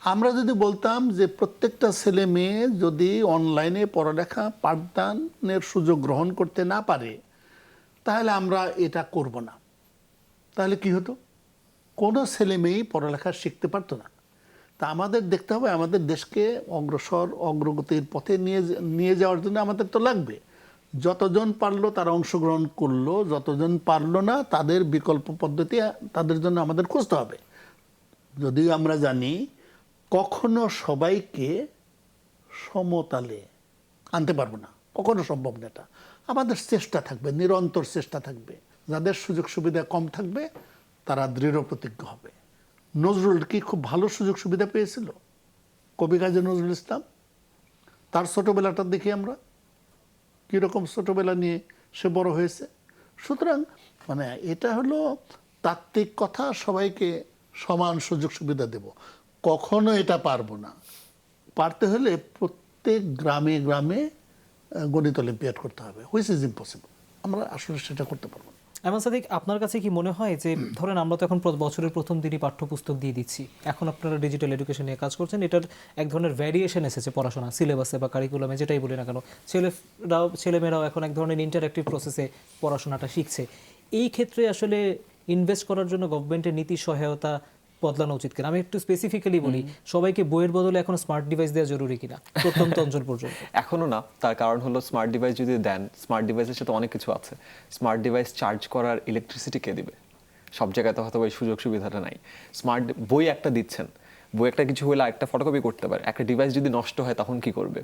আমরা যদি বলতাম যে প্রত্যেকটা ছেলে মেয়ে যদি অনলাইনে পড়ালেখা পাঠদানের সুযোগ গ্রহণ করতে না পারে, তাহলে আমরা এটা করব না। তাহলে কি হতো? কোনো ছেলে মেয়েই পড়ালেখা শিখতে পারতো না। তা আমাদের দেখতে হবে, আমাদের দেশকে অগ্রগতির পথে নিয়ে যাওয়ার জন্য আমাদের তো লাগবে। যতজন পারলো তারা অংশগ্রহণ করলো, যতজন পারলো না তাদের বিকল্প পদ্ধতি তাদের জন্য আমাদের খুঁজতে হবে। যদিও আমরা জানি কখনো সবাইকে সমতালে আনতে পারবো না, কখনো সম্ভব না। এটা আমাদের চেষ্টা থাকবে, নিরন্তর চেষ্টা থাকবে। যাদের সুযোগ সুবিধা কম থাকবে তারা দৃঢ় প্রতিজ্ঞ হবে। নজরুল কি খুব ভালো সুযোগ সুবিধা পেয়েছিল? কবি কাজী নজরুল ইসলাম, তার ছোটবেলাটা দেখি আমরা কীরকম ছোটবেলা নিয়ে সে বড় হয়েছে। সুতরাং এটা হলো তাত্ত্বিক কথা, সবাইকে সমান সুযোগ সুবিধা দেব, কখনো এটা পারবো না। পারতে হলে প্রত্যেক গ্রামে গ্রামে গণিত অলিম্পিয়াড করতে হবে, হুইচ ইজ ইম্পসিবল। আমরা আসলে সেটা করতে পারবো না। আয়মান সাদিক, আপনার কাছে কি মনে হয় যে ধরেন আমরা তো এখন বছরের প্রথম দিনই পাঠ্যপুস্তক দিয়ে দিচ্ছি, এখন আপনারা ডিজিটাল এডুকেশন নিয়ে কাজ করছেন, এটার এক ধরনের ভ্যারিয়েশন এসেছে পড়াশোনা সিলেবাসে বা কারিকুলামে, যেটাই বলি না কেন, ছেলেমেয়েরাও এখন এক ধরনের ইন্টারঅ্যাক্টিভ প্রসেসে পড়াশোনাটা শিখছে। এই ক্ষেত্রে আসলে ইনভেস্ট করার জন্য গভর্নমেন্টের নীতি সহায়তা বদলানো উচিত কিনা? আমি একটু স্পেসিফিক্যালি বলি, সবাইকে বইয়ের বদলে এখন স্মার্ট ডিভাইস দেওয়া জরুরি কিনা প্রত্যন্ত অঞ্চল পর্যন্ত? এখনো না। তার কারণ হলো স্মার্ট ডিভাইস যদি দেন, স্মার্ট ডিভাইসের সাথে অনেক কিছু আছে। স্মার্ট ডিভাইস চার্জ করার ইলেকট্রিসিটি কে দিবে? সব জায়গাতে হয়তো ওই সুযোগ সুবিধাটা নাই। স্মার্ট বই একটা দিচ্ছেন, বই একটা কিছু হলে একটা ফটোকপি করতে পারে, একটা ডিভাইস যদি নষ্ট হয় তখন কি করবে?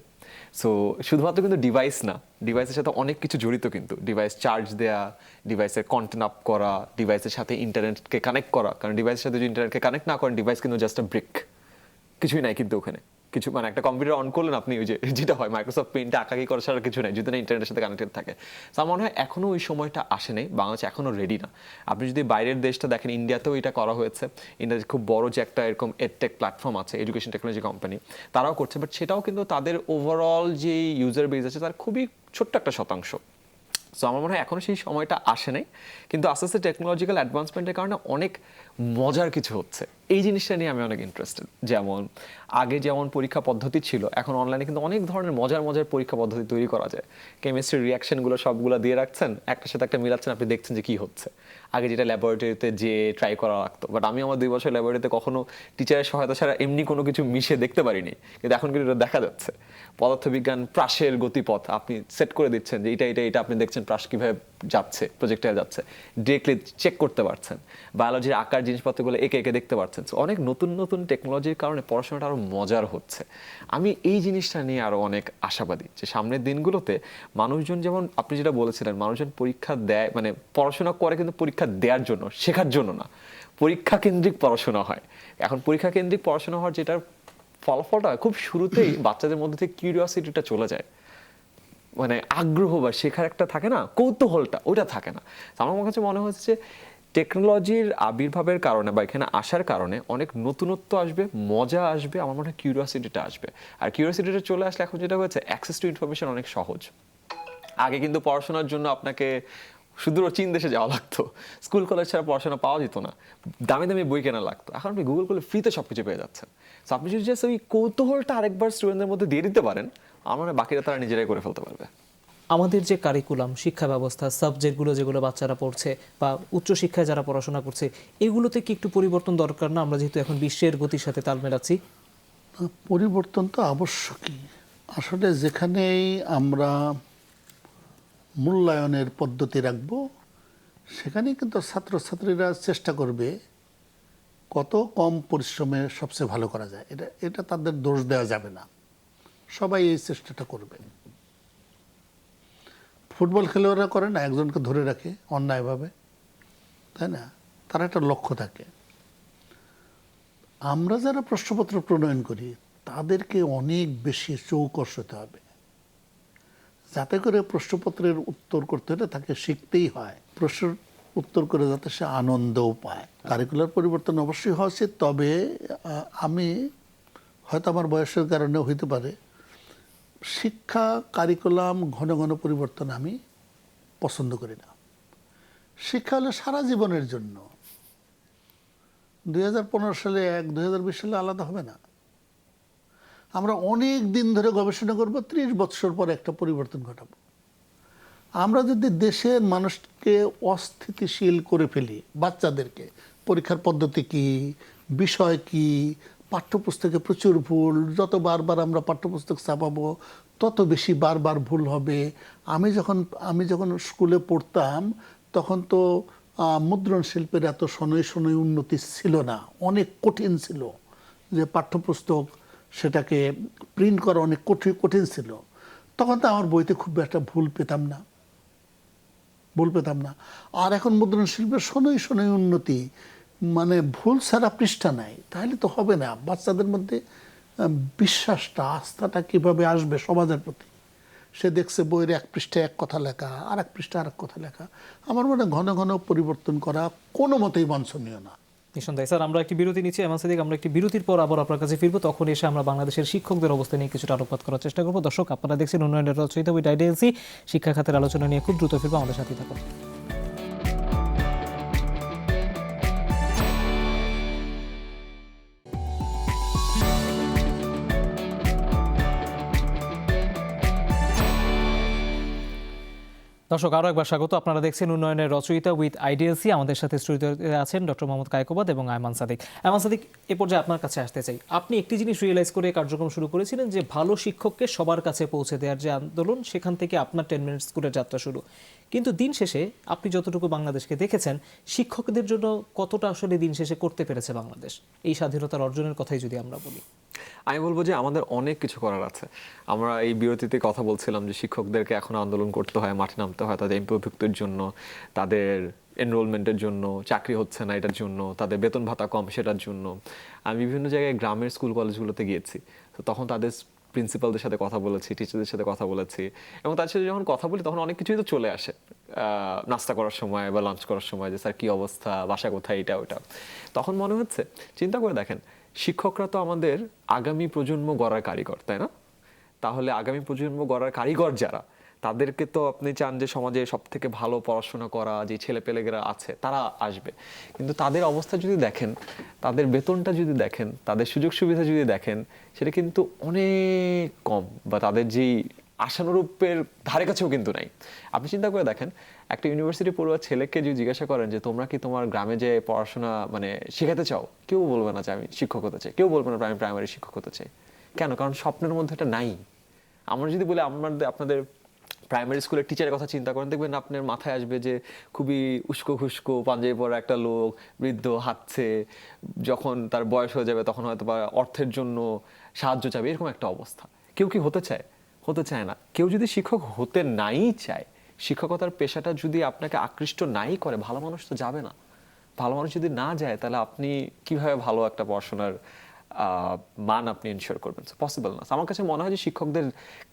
সো শুধুমাত্র কিন্তু ডিভাইস না, ডিভাইসের সাথে অনেক কিছু জড়িত। কিন্তু ডিভাইস চার্জ দেয়া, ডিভাইসের কন্টেন্ট আপ করা, ডিভাইসের সাথে ইন্টারনেটকে কানেক্ট করা। কারণ ডিভাইসের সাথে যদি ইন্টারনেটকে কানেক্ট না করেন, ডিভাইস কিন্তু জাস্ট আ ব্রিক, কিছুই নাই কিন্তু ওখানে। কিছু একটা কম্পিউটার অন করলেন আপনি, ওই যেটা হয় মাইক্রোসফট পেইন্টে আঁকাকি করা ছাড়া কিছু নাই যদি না ইন্টারনেটের সাথে কানেক্টেড থাকে। তো আমার মনে হয় এখনও ওই সময়টা আসে নাই, বাংলাদেশ এখনও রেডি না। আপনি যদি বাইরের দেশটা দেখেন, ইন্ডিয়াতেও এটা করা হয়েছে। ইন্ডিয়াতে খুব বড় যে একটা এরকম এডটেক প্ল্যাটফর্ম আছে, এডুকেশন টেকনোলজি কোম্পানি, তারাও করছে। বাট সেটাও কিন্তু তাদের ওভারঅল যে ইউজার বেস আছে তার খুবই ছোট্ট একটা শতাংশ। সো আমার মনে হয় এখনও সেই সময়টা আসে নাই, কিন্তু আস্তে আস্তে টেকনোলজিক্যাল অ্যাডভান্সমেন্টের কারণে অনেক মজার কিছু হচ্ছে। এই জিনিসটা নিয়ে আমি অনেক ইন্টারেস্টেড। যেমন আগে যেমন পরীক্ষা পদ্ধতি ছিল, এখন অনলাইনে কিন্তু অনেক ধরনের মজার পরীক্ষা পদ্ধতি তৈরি করা যায়। কেমিস্ট্রির রিয়াকশনগুলো সবগুলো দিয়ে রাখছেন, একটার সাথে একটা মিলাচ্ছেন, আপনি দেখছেন যে কী হচ্ছে। আগে যেটা ল্যাবরেটরিতে যে ট্রাই করা লাগতো, বাট আমি আমার 2 বছর ল্যাবরেটরিতে কখনো টিচারের সহায়তা ছাড়া এমনি কোনো কিছু মিশে দেখতে পারিনি, কিন্তু এখন কিন্তু এটা দেখা যাচ্ছে। পদার্থবিজ্ঞান প্রাসের গতিপথ আপনি সেট করে দিচ্ছেন যে এটা আপনি দেখছেন প্রাস কীভাবে যাচ্ছে, প্রজেক্টাইল যাচ্ছে, ডিরেক্টলি চেক করতে পারছেন। বায়োলজির আকার জিনিসপত্রগুলো একে একে দেখতে পারছেন। সো অনেক নতুন টেকনোলজির কারণে পড়াশোনাটা আরও মজার হচ্ছে। আমি এই জিনিসটা নিয়ে আরও অনেক আশাবাদী যে সামনের দিনগুলোতে মানুষজন, যেমন আপনি যেটা বলেছিলেন, মানুষজন পরীক্ষা দেয়, পড়াশোনা করে কিন্তু পরীক্ষা দেওয়ার জন্য, শেখার জন্য না, পরীক্ষা কেন্দ্রিক পড়াশোনা হয়। এখন পরীক্ষা কেন্দ্রিক পড়াশোনা হওয়ার যেটার ফলাফলটা খুব শুরুতেই বাচ্চাদের মধ্যে থেকে কিউরিওসিটিটা চলে যায়, আগ্রহ বা শেখার একটা থাকে না, কৌতূহলটা, ওটা থাকে না। আমার কাছে মনে হচ্ছে যে টেকনোলজির আবির্ভাবের কারণে বা এখানে আসার কারণে অনেক নতুনত্ব আসবে, মজা আসবে, আমার মনে হয় কিউরিওসিটিটা আসবে। আর কিউরিওসিটিটা চলে আসলে এখন যেটা হয়েছে, অ্যাক্সেস টু ইনফরমেশন অনেক সহজ। আগে কিন্তু পড়াশোনার জন্য আপনাকে সুদূর চীন দেশে যাওয়া লাগতো, স্কুল কলেজ ছাড়া পড়াশোনা পাওয়া যেত না, দামি দামি বই কেনা লাগতো। এখন আপনি গুগল করলে ফ্রিতে সবকিছু পেয়ে যাচ্ছেন। তো আপনি যদি জাস্ট ওই কৌতূহলটা আরেকবার স্টুডেন্টদের মধ্যে দিয়ে দিতে পারেন, আমার মনে হয় বাকিরা তারা নিজেরাই করে ফেলতে পারবে। আমাদের যে কারিকুলাম, শিক্ষা ব্যবস্থা, সাবজেক্টগুলো যেগুলো বাচ্চারা পড়ছে বা উচ্চশিক্ষায় যারা পড়াশোনা করছে, এগুলোতে কি একটু পরিবর্তন দরকার না? আমরা যেহেতু এখন বিশ্বের গতির সাথে তাল মেলাচ্ছি। পরিবর্তন তো আবশ্যকই। আসলে যেখানেই আমরা মূল্যায়নের পদ্ধতি রাখবো, সেখানেই কিন্তু ছাত্রছাত্রীরা চেষ্টা করবে কত কম পরিশ্রমে সবচেয়ে ভালো করা যায়। এটা তাদের দোষ দেওয়া যাবে না, সবাই এই চেষ্টাটা করবে। ফুটবল খেলোয়াড়রা করে না, একজনকে ধরে রাখে অন্যায়ভাবে, তাই না? তার একটা লক্ষ্য থাকে। আমরা যারা প্রশ্নপত্র প্রণয়ন করি তাদেরকে অনেক বেশি চৌকস হতে হবে, যাতে করে প্রশ্নপত্রের উত্তর করতে হলে তাকে শিখতেই হয়, প্রশ্নের উত্তর করে যাতে সে আনন্দও পায়। কারিকুলার পরিবর্তন অবশ্যই হওয়া উচিত। তবে আমি হয়তো আমার বয়সের কারণে হইতে পারে, শিক্ষা কারিকুলাম ঘন ঘন পরিবর্তন আমি পছন্দ করি না। শিক্ষা হলো সারা জীবনের জন্য। 2015 সালে 2020 সালে আলাদা হবে না। আমরা অনেক দিন ধরে গবেষণা করব, 30 বছর পর একটা পরিবর্তন ঘটাবো। আমরা যদি দেশের মানুষকে অস্থিতিশীল করে ফেলি, বাচ্চাদেরকে পরীক্ষার পদ্ধতি কি, বিষয় কি, পাঠ্যপুস্তকে প্রচুর ভুল, যত বারবার আমরা পাঠ্যপুস্তক ছাপাবো তত বেশি বারবার ভুল হবে। আমি যখন স্কুলে পড়তাম তখন তো মুদ্রণ শিল্পের এত শনৈ শনৈ উন্নতি ছিল না, অনেক কঠিন ছিল যে পাঠ্যপুস্তক সেটাকে প্রিন্ট করা অনেক কঠিন ছিল। তখন তো আমার বইতে খুব একটা ভুল পেতাম না। আর এখন মুদ্রণ শিল্পের শনৈ শনৈ উন্নতি, মানে ভুল ছাড়া পৃষ্ঠা নাই, তাহলে তো হবে না। বাচ্চাদের মধ্যে বিশ্বাসটা, আস্থাটা কিভাবে আসবে সমাজের প্রতি? সে দেখছে বইয়ের এক পৃষ্ঠায় এক কথা লেখা, আর এক পৃষ্ঠায় আর এক কথা লেখা। আমার মনে ঘন ঘন পরিবর্তন করা কোনো মতেই বাঞ্ছনীয় না। নিঃসন্দেহে স্যার, আমরা একটি বিরতি নিচ্ছি। এমন সাদিক, আমরা একটি বিরতির পর আবার আপনার কাছে ফিরবো। তখন এসে আমরা বাংলাদেশের শিক্ষকদের অবস্থা নিয়ে কিছুটা আলোকপাত করার চেষ্টা করবো। দর্শক, আপনারা দেখছেন উন্নয়নের রচয়িতা উইথ আইডিএলসি। শিক্ষা খাতের আলোচনা নিয়ে খুব দ্রুত ফিরবো, আমাদের সাথে থাকুন। দর্শক, আরও একবার স্বাগত। আপনারা দেখছেন উন্নয়নের রচয়িতা উইথ আইডিএলসি। আমাদের সাথে স্টুডিওতে আছেন ডক্টর মোহাম্মদ কায়কোবাদ এবং আয়মান সাদিক। আয়মান সাদিক, এ পর্যায়ে আপনার কাছে আসতে চাই। আপনি একটি জিনিস রিয়েলাইজ করে কার্যক্রম শুরু করেছিলেন যে ভালো শিক্ষককে সবার কাছে পৌঁছে দেওয়ার যে আন্দোলন, সেখান থেকে আপনার 10 মিনিট স্কুলের যাত্রা শুরু। কিন্তু দিন শেষে আপনি যতটুকু বাংলাদেশকে দেখেছেন, শিক্ষকদের জন্য কতটা আসলে দিন শেষে করতে পেরেছে বাংলাদেশ এই স্বাধীনতার অর্জনের কথাই যদি আমরা বলি? আমি বলবো যে আমাদের অনেক কিছু করার আছে। আমরা এই বিরতিতে কথা বলছিলাম যে শিক্ষকদেরকে এখন আন্দোলন করতে হয়, মাঠে নামতে হয় তাদের এমপিওভুক্তির জন্য, তাদের এনরোলমেন্টের জন্য, চাকরি হচ্ছে না এটার জন্য, তাদের বেতন ভাতা কম সেটার জন্য। আমি বিভিন্ন জায়গায় গ্রামের স্কুল কলেজগুলোতে গিয়েছি, তো তখন তাদের প্রিন্সিপালদের সাথে কথা বলেছি, টিচারদের সাথে কথা বলেছি, এবং তার সাথে যখন কথা বলি তখন অনেক কিছুই তো চলে আসে নাস্তা করার সময় বা লাঞ্চ করার সময়, যে স্যার কী অবস্থা, বাসা কোথায়, এটা ওটা। তখন মনে হচ্ছে, চিন্তা করে দেখেন, শিক্ষকরা তো আমাদের আগামী প্রজন্ম গড়ার কারিগর, তাই না? তাহলে আগামী প্রজন্ম গড়ার কারিগর যারা, তাদেরকে তো আপনি চান যে সমাজে সব থেকে ভালো পড়াশোনা করা যে ছেলেপেলেরা আছে তারা আসবে। কিন্তু তাদের অবস্থা যদি দেখেন, তাদের বেতনটা যদি দেখেন, তাদের সুযোগ সুবিধা যদি দেখেন, সেটা কিন্তু অনেক কম, বা তাদের যেই আশানুরূপের ধারে কাছেও কিন্তু নাই। আপনি চিন্তা করে দেখেন, একটা ইউনিভার্সিটি পড়ুয়া ছেলেকে যদি জিজ্ঞাসা করেন যে তোমরা কি তোমার গ্রামে যে পড়াশোনা মানে শেখাতে চাও, কেউ বলবে না যে আমি শিক্ষক হতে চাই, কেউ বলবে না আমি প্রাইমারি শিক্ষক হতে চাই। কেন? কারণ স্বপ্নের মধ্যে এটা নাই। আমরা যদি বলি আপনাদের প্রাইমারি স্কুলের টিচারের কথা চিন্তা করেন, দেখবেন আপনার মাথায় আসবে যে খুবই উস্কো খুস্কো পাঞ্জাবি পরা একটা লোক, বৃদ্ধ, হাঁটছে, যখন তার বয়স হয়ে যাবে তখন হয়তো বা অর্থের জন্য সাহায্য চাবে, এরকম একটা অবস্থা। কেউ কি হতে চায়? হতে চায় না। কেউ যদি শিক্ষক হতে নাই চায়, শিক্ষকতার পেশাটা যদি আপনাকে আকৃষ্ট নাই করে, ভালো মানুষ তো যাবে না। ভালো মানুষ যদি না যায়, তাহলে আপনি কিভাবে ভালো একটা পড়াশোনার মান আপনি এনশিওর করবেন? পসিবল না। আমার কাছে মনে হয় যে শিক্ষকদের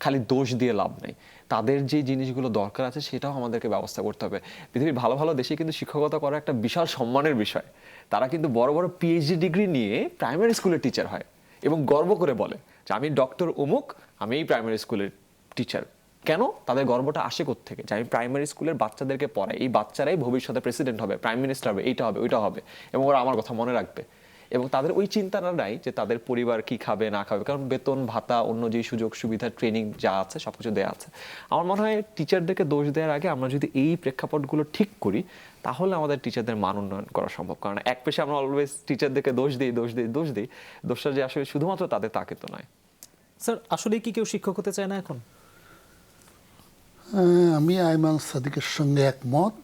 খালি দোষ দিয়ে লাভ নেই, তাদের যে জিনিসগুলো দরকার আছে সেটাও আমাদেরকে ব্যবস্থা করতে হবে। পৃথিবীর ভালো ভালো দেশে কিন্তু শিক্ষকতা করা একটা বিশাল সম্মানের বিষয়। তারা কিন্তু বড় বড় পিএইচডি ডিগ্রি নিয়ে প্রাইমারি স্কুলের টিচার হয় এবং গর্ব করে বলে যে আমি ডক্টর অমুক, আমি এই প্রাইমারি স্কুলের টিচার। কেন? তাদের গর্বটা আসে কোত্থেকে? যে আমি প্রাইমারি স্কুলের বাচ্চাদেরকে পড়াই, এই বাচ্চারাই ভবিষ্যতে প্রেসিডেন্ট হবে, প্রাইম মিনিস্টার হবে, এইটা হবে, ওইটা হবে, এবং ওরা আমার কথা মনে রাখবে। এবং তাদের ওই চিন্তাটা নাই যে তাদের পরিবার কি খাবে না খাবে, কারণ বেতন ভাতা অন্য যে সুযোগ সুবিধা ট্রেনিং যা আছে সবকিছু দেওয়া আছে। আমার মনে হয় টিচারদেরকে দোষ দেওয়ার আগে আমরা যদি এই প্রেক্ষাপটগুলো ঠিক করি, তাহলে আমাদের টিচারদের মান উন্নয়ন করা সম্ভব। কারণ এক পেশে আমরা অলওয়েজ টিচারদেরকে দোষ দিই, দোষটা যে আসলে শুধুমাত্র তাদের তাকে তো নয়। স্যার আসলে কি কেউ শিক্ষক হতে চায় না এখন? আমি আইমান সাদিকের সঙ্গে একমত,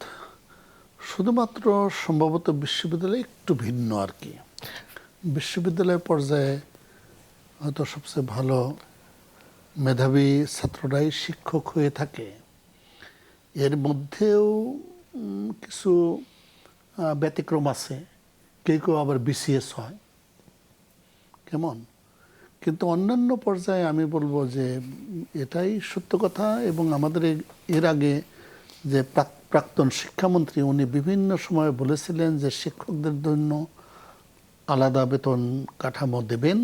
শুধুমাত্র সম্ভবত বিশ্ববিদ্যালয় একটু ভিন্ন আর কি। বিশ্ববিদ্যালয় পর্যায়ে হয়তো সবচেয়ে ভালো মেধাবী ছাত্ররাই শিক্ষক হয়ে থাকে। এর মধ্যেও কিছু ব্যতিক্রম আছে, কেউ কেউ আবার বিসিএস হয়, কেমন। কিন্তু অন্যান্য পর্যায়ে আমি বলবো যে এটাই সত্য কথা। এবং আমাদের এর আগে যে প্রাক্তন শিক্ষামন্ত্রী, উনি বিভিন্ন সময় বলেছিলেন যে শিক্ষকদের জন্য আলাদা বেতন কাঠামো দেবেন।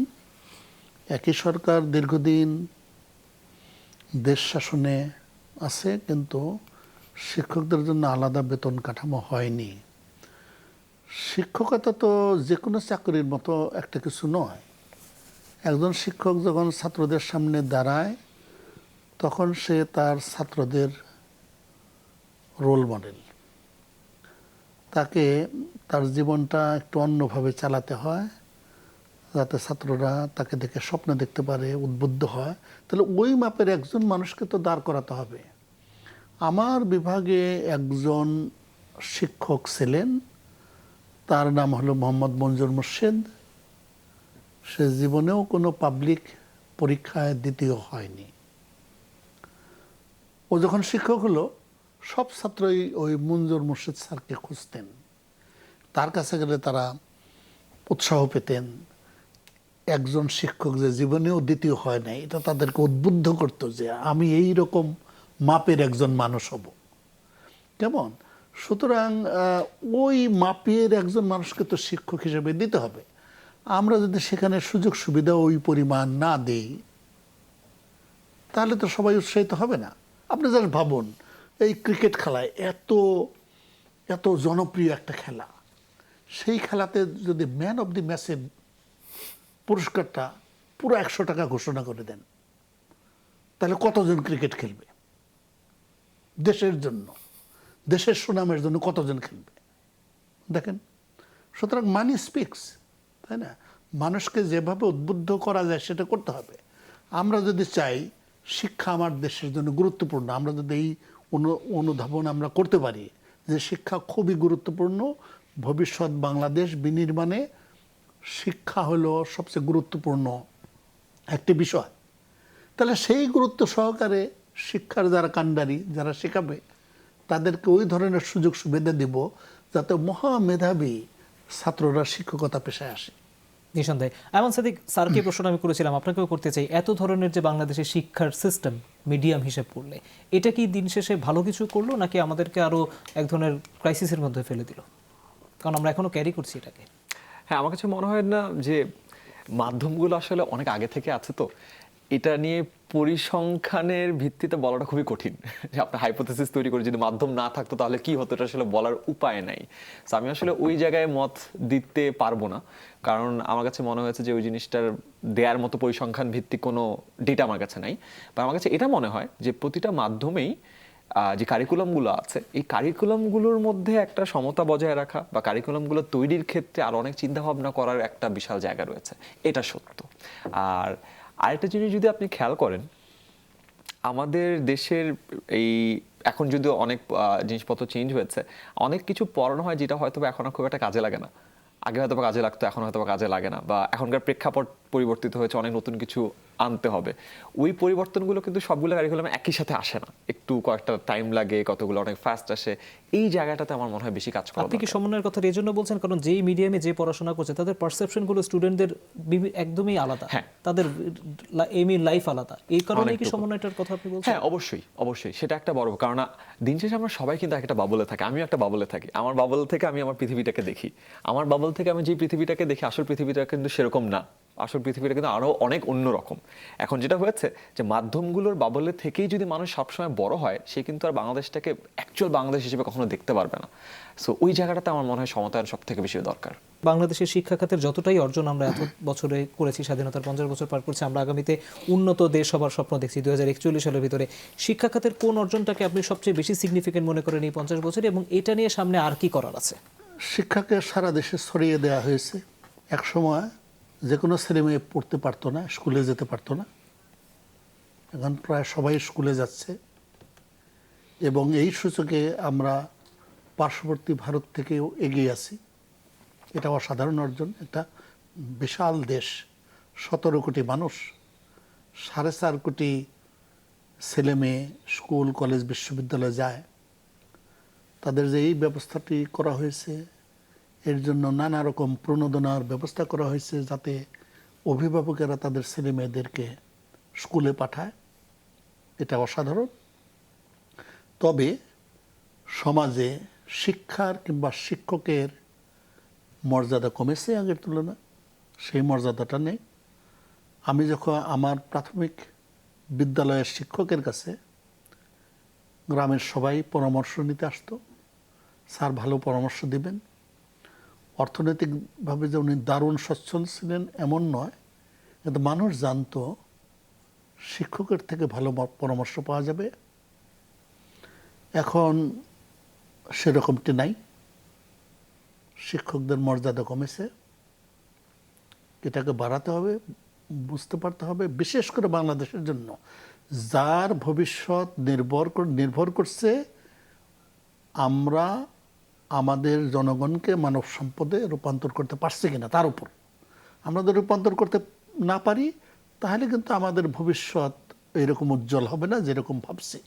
একই সরকার দীর্ঘদিন দেশ শাসনে আছে, কিন্তু শিক্ষকদের জন্য আলাদা বেতন কাঠামো হয়নি। শিক্ষকতা তো যে কোনো চাকরির মতো একটা কিছু নয়। একজন শিক্ষক যখন ছাত্রদের সামনে দাঁড়ায়, তখন সে তার ছাত্রদের রোল মডেল। তাকে তার জীবনটা একটু অন্যভাবে চালাতে হয়, যাতে ছাত্ররা তাকে দেখে স্বপ্ন দেখতে পারে, উদ্বুদ্ধ হয়। তাহলে ওই মাপের একজন মানুষকে তো দাঁড় করাতে হবে। আমার বিভাগে একজন শিক্ষক ছিলেন, তার নাম হলো মোহাম্মদ মঞ্জুর মুর্শেদ। সে জীবনেও কোনো পাবলিক পরীক্ষায় দ্বিতীয় হয়নি। ও যখন শিক্ষক হলো, সব ছাত্রই ওই মঞ্জুর মুর্শেদ স্যারকে খুঁজতেন, তার কাছে গেলে তারা উৎসাহ পেতেন। একজন শিক্ষক যে জীবনেও দ্বিতীয় হয় নাই, এটা তাদেরকে উদ্বুদ্ধ করতো যে আমি এই রকম মাপের একজন মানুষ হব, কেমন। সুতরাং ওই মাপের একজন মানুষকে তো শিক্ষক হিসেবে দিতে হবে। আমরা যদি সেখানে সুযোগ সুবিধা ওই পরিমাণ না দেই, তাহলে তো সবাই উৎসাহিত হবে না। আপনি যারা ভাবুন, এই ক্রিকেট খেলায় এত এত জনপ্রিয় একটা খেলা, সেই খেলাতে যদি ম্যান অফ দি ম্যাচের পুরস্কারটা পুরো 100 টাকা ঘোষণা করে দেন, তাহলে কতজন ক্রিকেট খেলবে? দেশের জন্য, দেশের সুনামের জন্য কতজন খেলবে দেখেন। সুতরাং মানি স্পিক্স, তাই না? মানুষকে যেভাবে উদ্বুদ্ধ করা যায় সেটা করতে হবে। আমরা যদি চাই শিক্ষা আমার দেশের জন্য গুরুত্বপূর্ণ, আমরা যদি এই অনুধাবন আমরা করতে পারি যে শিক্ষা খুবই গুরুত্বপূর্ণ, ভবিষ্যৎ বাংলাদেশ বিনির্মাণে শিক্ষা হলো সবচেয়ে গুরুত্বপূর্ণ একটি বিষয়, তাহলে সেই গুরুত্ব সহকারে শিক্ষার যারা কাণ্ডারি, যারা শেখাবে, তাদেরকে ওই ধরনের সুযোগ সুবিধা দিব যাতে মহামেধাবী ছাত্ররা শিক্ষকতা পেশায় আসে। নিঃসন্দেহে। আইমান সাদিক স্যারকে প্রশ্ন আমি করেছিলাম, আপনাকেও করতে চাই। এত ধরনের যে বাংলাদেশের শিক্ষার সিস্টেম মিডিয়াম হিসেব করলে, এটা কি দিন শেষে ভালো কিছু করলো, নাকি আমাদেরকে আরো এক ধরনের ক্রাইসিসের মধ্যে ফেলে দিল? কারণ আমরা এখনো ক্যারি করছি এটাকে। হ্যাঁ, আমার কাছে মনে হয় না যে মাধ্যমগুলো আসলে অনেক আগে থেকে আছে, তো এটা নিয়ে পরিসংখ্যানের ভিত্তিতে বলাটা খুবই কঠিন। যে আপনার হাইপোথেসিস তৈরি করে যদি মাধ্যম না থাকতো তাহলে কি হতো, এটা আসলে বলার উপায় নাই। তো আমি আসলে ওই জায়গায় মত দিতে পারবো না, কারণ আমার কাছে মনে হয়েছে যে ওই জিনিসটার দেয়ার মতো পরিসংখ্যান ভিত্তিক কোনো ডেটা আমার কাছে নাই। বা আমার কাছে এটা মনে হয় যে প্রতিটা মাধ্যমেই যে কারিকুলামগুলো আছে, এই কারিকুলামগুলোর মধ্যে একটা সমতা বজায় রাখা বা কারিকুলামগুলো তৈরির ক্ষেত্রে আরও অনেক চিন্তাভাবনা করার একটা বিশাল জায়গা রয়েছে, এটা সত্য। আর আরেকটা জিনিস যদি আপনি খেয়াল করেন, আমাদের দেশের এই এখন যদিও অনেক জিনিসপত্র চেঞ্জ হয়েছে, অনেক কিছু পড়ানো হয় যেটা হয়তো এখন খুব একটা কাজে লাগে না। আগে হয়তো কাজে লাগতো, এখন হয়তো কাজে লাগে না, বা এখনকার প্রেক্ষাপট পরিবর্তিত হয়েছে, অনেক নতুন কিছু আনতে হবে। ওই পরিবর্তনগুলো কিন্তু সবগুলো কারিকুলামে একই সাথে আসে না, একটু কয়েকটা টাইম লাগে, কতগুলো অনেক ফাস্ট আসে। এই জায়গাটাতে আমার মনে হয় বেশি কাজ করা। আপনি কি সমন্বয়ের কথা এই জন্য বলছেন কারণ যেই মিডিয়ামে যে পড়াশোনা করছে তাদের পারসেপশনগুলো স্টুডেন্টদের একদমই আলাদা, তাদের লাইফ আলাদা, এই কারণে কি সমন্বয়টার কথা আপনি বলছেন? হ্যাঁ, অবশ্যই অবশ্যই, সেটা একটা বড় কারণ। দিন শেষে আমরা সবাই কিন্তু একটা বাবলে থাকি, আমিও একটা বাবলে থাকি। আমার বাবল থেকে আমি আমার পৃথিবীটাকে দেখি, আমার বাবল থেকে আমি যে পৃথিবীটাকে দেখি, আসল পৃথিবীটা কিন্তু সেরকম না। আসল পৃথিবীটা কিন্তু আরো অনেক অন্যরকম। এখন যেটা হয়েছে যে মাধ্যমগুলোর বাবলে থেকেই যদি মানুষ সবসময় বড় হয়, সে কিন্তু আর বাংলাদেশটাকে অ্যাকচুয়াল বাংলাদেশ হিসেবে কখনো দেখতে পারবে না। সো ওই জায়গাটাতে আমার মনে হয় সমতায়ন সব থেকে বেশি দরকার। বাংলাদেশের শিক্ষা খাতের যতটাই অর্জন আমরা এত বছরে করেছি, স্বাধীনতার 50 বছর পার করছি, আমরা আগামীতে উন্নত দেশ হবার স্বপ্ন দেখছি 2041 সালের ভিতরে। শিক্ষা খাতের কোন অর্জনটাকে আপনি সবচেয়ে বেশি সিগনিফিকেন্ট মনে করেন এই 50 বছরে, এবং এটা নিয়ে সামনে আর কি করার আছে? শিক্ষাকে সারা দেশে ছড়িয়ে দেওয়া হয়েছে। এক সময় যে কোনো ছেলে মেয়ে পড়তে পারতো না, স্কুলে যেতে পারতো না, এখন প্রায় সবাই স্কুলে যাচ্ছে এবং এই সূচকে আমরা পার্শ্ববর্তী ভারত থেকেও এগিয়ে আছি। এটা অসাধারণ অর্জন। একটা বিশাল দেশ, 17 কোটি মানুষ, 4.5 কোটি ছেলে মেয়ে স্কুল কলেজ বিশ্ববিদ্যালয়ে যায়। তাদের যে এই ব্যবস্থাটি করা হয়েছে, এর জন্য নানা রকম প্রণোদনার ব্যবস্থা করা হয়েছে যাতে অভিভাবকেরা তাদের ছেলে মেয়েদেরকে স্কুলে পাঠায়, এটা অসাধারণ। তবে সমাজে শিক্ষার কিংবা শিক্ষকের মর্যাদা কমেছে আগের তুলনায়, সেই মর্যাদাটা নেই। আমি যখন আমার প্রাথমিক বিদ্যালয়ের শিক্ষকের কাছে গ্রামের সবাই পরামর্শ নিতে আসতো, স্যার ভালো পরামর্শ দিবেন। অর্থনৈতিকভাবে যে উনি দারুণ সচ্ছল ছিলেন এমন নয়, কিন্তু মানুষ জানতো শিক্ষকের থেকে ভালো পরামর্শ পাওয়া যাবে। এখন সেরকমটি নাই, শিক্ষকদের মর্যাদা কমেছে। এটাকে বাড়াতে হবে, বুঝতে পারতে হবে, বিশেষ করে বাংলাদেশের জন্য যার ভবিষ্যৎ নির্ভর করছে আমরা আমাদের জনগণকে মানব সম্পদে রূপান্তর করতে পারছি কিনা তার উপর। আমরা যদি রূপান্তর করতে না পারি তাহলে কিন্তু আমাদের ভবিষ্যৎ এরকম উজ্জ্বল হবে না যেরকম ভাবছি।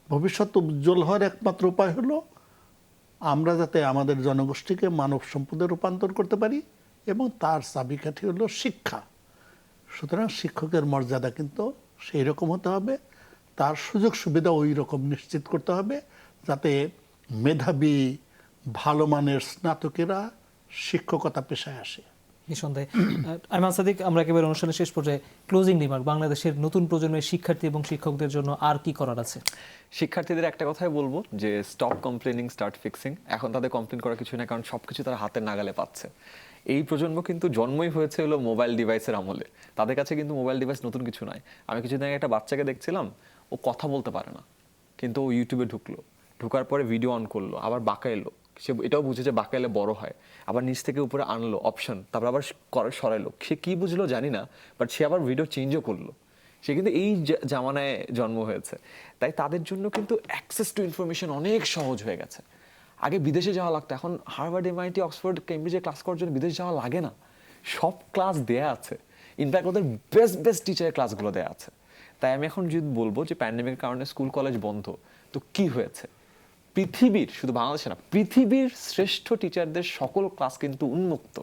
ভবিষ্যৎ উজ্জ্বল হওয়ার একমাত্র উপায় হলো আমরা যাতে আমাদের জনগোষ্ঠীকে মানব সম্পদে রূপান্তর করতে পারি, এবং তার চাবিকাঠি হলো শিক্ষা। সুতরাং শিক্ষকের মর্যাদা কিন্তু সেই রকম হতে হবে, তার সুযোগ সুবিধা ওই রকম নিশ্চিত করতে হবে যাতে মেধাবী ভালো মানের স্নাতকেরা শিক্ষকতা পেশায় আসে। নিঃসন্দেহে। আইমান সাদিক, আমরা একেবারে অনুষ্ঠানের শেষ পর্যায়ে ক্লোজিং রিমার্ক, বাংলাদেশের নতুন প্রজন্মের শিক্ষার্থী এবং শিক্ষকদের জন্য আর কি করার আছে? শিক্ষার্থীদের একটা কথাই বলবো যে স্টপ কমপ্লেনিং, স্টার্ট ফিক্সিং। এখন তাদের কমপ্লেন করার কিছু না, কারণ সবকিছু তারা হাতের নাগালে পাচ্ছে। এই প্রজন্ম কিন্তু জন্মই হয়েছে হলো মোবাইল ডিভাইসের আমলে। তাদের কাছে কিন্তু মোবাইল ডিভাইস নতুন কিছু নয়। আমি কিছুদিন আগে একটা বাচ্চাকে দেখছিলাম, ও কথা বলতে পারে না, কিন্তু ও ইউটিউবে ঢুকার পরে ভিডিও অন করলো, আবার বাঁকা এলো, সে এটাও বুঝে যে বাঁকা এলে বড় হয়, আবার নিচ থেকে উপরে আনলো অপশন, তারপর আবার সরাইলো। সে কি বুঝলো জানি না, বাট সে আবার ভিডিও চেঞ্জও করলো। সে কিন্তু এই জামানায় জন্ম হয়েছে। তাই তাদের জন্য কিন্তু অ্যাক্সেস টু ইনফরমেশন অনেক সহজ হয়ে গেছে। আগে বিদেশে যাওয়া লাগতো, এখন হার্ভার্ড, MIT, অক্সফোর্ড, কেমব্রিজে ক্লাস করার জন্য বিদেশ যাওয়া লাগে না, সব ক্লাস দেয়া আছে। ইনফ্যাক্ট ওদের বেস্ট টিচারের ক্লাসগুলো দেয়া আছে। তাই আমি এখন যদি বলবো যে প্যান্ডেমিকের কারণে স্কুল কলেজ বন্ধ, তো কি হয়েছে? পৃথিবীর, শুধু বাংলাদেশে না, পৃথিবীর শ্রেষ্ঠ টিচারদের সকল ক্লাস কিন্তু উন্মুক্ত।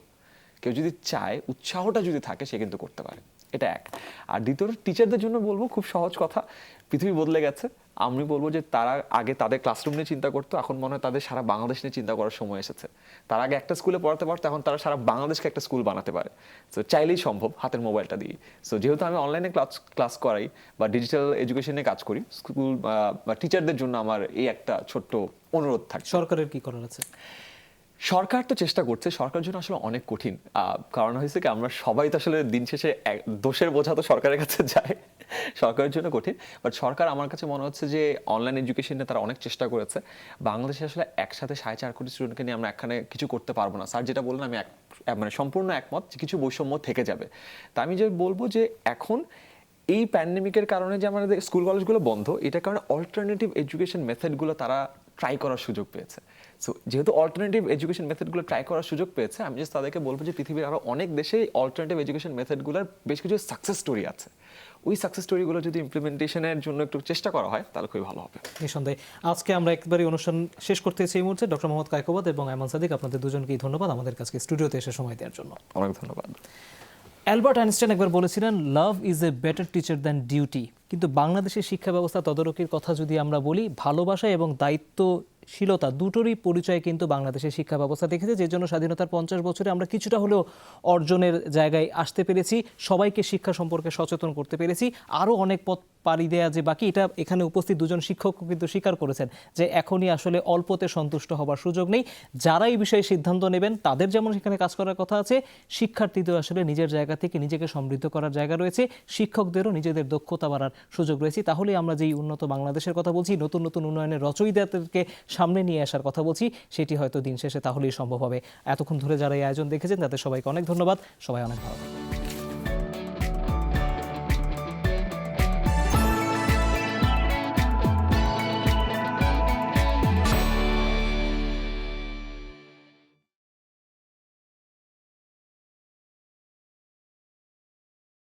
কেউ যদি চায়, উৎসাহটা যদি থাকে, সে কিন্তু করতে পারে। এটা এক। আর দ্বিতীয়ত টিচারদের জন্য বলবো খুব সহজ কথা, পৃথিবী বদলে গেছে। আমি বলবো যে তারা আগে তাদের ক্লাসরুম নিয়ে চিন্তা করতো, এখন মনে হয় তাদের সারা বাংলাদেশ নিয়ে চিন্তা করার সময় এসেছে। তারা আগে একটা স্কুলে পড়াতে পারতো, এখন তারা সারা বাংলাদেশকে একটা স্কুল বানাতে পারে। সো চাইলেই সম্ভব, হাতের মোবাইলটা দিয়ে। সো যেহেতু আমি অনলাইনে ক্লাস করাই বা ডিজিটাল এডুকেশনে কাজ করি, স্কুল বা টিচারদের জন্য আমার এই একটা ছোট্ট অনুরোধ থাকে। সরকারের কি করার আছে? সরকার তো চেষ্টা করছে, সরকারের জন্য আসলে অনেক কঠিন। কারণ হয়েছে কি, আমরা সবাই তো আসলে দিন শেষে দোষের বোঝা তো সরকারের কাছে যায়, সরকারের জন্য কঠিন। বাট সরকার আমার কাছে মনে হচ্ছে যে অনলাইন এডুকেশনে তারা অনেক চেষ্টা করেছে। বাংলাদেশে আসলে একসাথে 4.5 কোটি স্টুডেন্টকে নিয়ে আমরা এখানে কিছু করতে পারবো না। স্যার যেটা বললেন আমি মানে সম্পূর্ণ একমত যে কিছু বৈষম্য থেকে যাবে। তা আমি যে বলবো যে এখন এই প্যান্ডেমিকের কারণে যে আমাদের স্কুল কলেজগুলো বন্ধ, এটার কারণে অল্টারনেটিভ এডুকেশন মেথডগুলো তারা ট্রাই করার সুযোগ পেয়েছে। সো যেহেতু অল্টারনেটিভ এডুকেশন মেথডগুলো ট্রাই করার সুযোগ পেয়েছে, আমি জাস্ট তাদেরকে বলবো যে পৃথিবীর আরও অনেক দেশে অল্টারনেটিভ এডুকেশন মেথডগুলোর বেশ কিছু সাকসেস স্টোরি আছে। ওই সাকসেস স্টোরিগুলো যদি ইমপ্লিমেন্টেশনের জন্য একটু চেষ্টা করা হয় তাহলে খুবই ভালো হবে। নিঃসন্দেহে। আজকে আমরা একবারই অনুষ্ঠান শেষ করতে চাই এই মুহূর্তে। ডক্টর মোহাম্মদ কায়কোবাদ এবং আইমান সাদিক, আপনাদের দুজনকেই ধন্যবাদ আমাদের কাছে স্টুডিওতে এসে সময় দেওয়ার জন্য। অনেক ধন্যবাদ। অ্যালবার্ট আইনস্টাইন একবার বলেছিলেন, love is a better teacher than duty. কিন্তু বাংলাদেশের শিক্ষা ব্যবস্থা তদারকির কথা যদি আমরা বলি, ভালোবাসা এবং দায়িত্ব সৃজনশীলতা দুটোরই পরিচয় কিন্তু বাংলাদেশের শিক্ষা ব্যবস্থা দেখেছে, যে জন্য স্বাধীনতার 50 বছরে আমরা কিছুটা হলেও অর্জনের জায়গায় আসতে পেরেছি, সবাইকে শিক্ষা সম্পর্কে সচেতন করতে পেরেছি। আরও অনেক পথ পাড়ি দেয়া যে বাকি, এটা এখানে উপস্থিত দুজন শিক্ষকও কিন্তু স্বীকার করেছেন যে এখনই আসলে অল্পতে সন্তুষ্ট হবার সুযোগ নেই। যারা এই বিষয়ে সিদ্ধান্ত নেবেন তাদের যেমন সেখানে কাজ করার কথা আছে, শিক্ষার্থীদের আসলে নিজের জায়গা থেকে নিজেকে সমৃদ্ধ করার জায়গা রয়েছে, শিক্ষকদেরও নিজেদের দক্ষতা বাড়ার সুযোগ রয়েছে। তাহলে আমরা যেই উন্নত বাংলাদেশের কথা বলছি, নতুন নতুন উন্নয়নের রচয়িতাদেরকে সামনে নিয়ে আসার কথা বলছি, সেটি হয়তো দিন শেষে তাহলেই সম্ভব হবে। এতক্ষণ ধরে যারা এই আয়োজন দেখেছেন তাদের সবাইকে অনেক ধন্যবাদ। সবাই অনেক ভালো থাকবেন।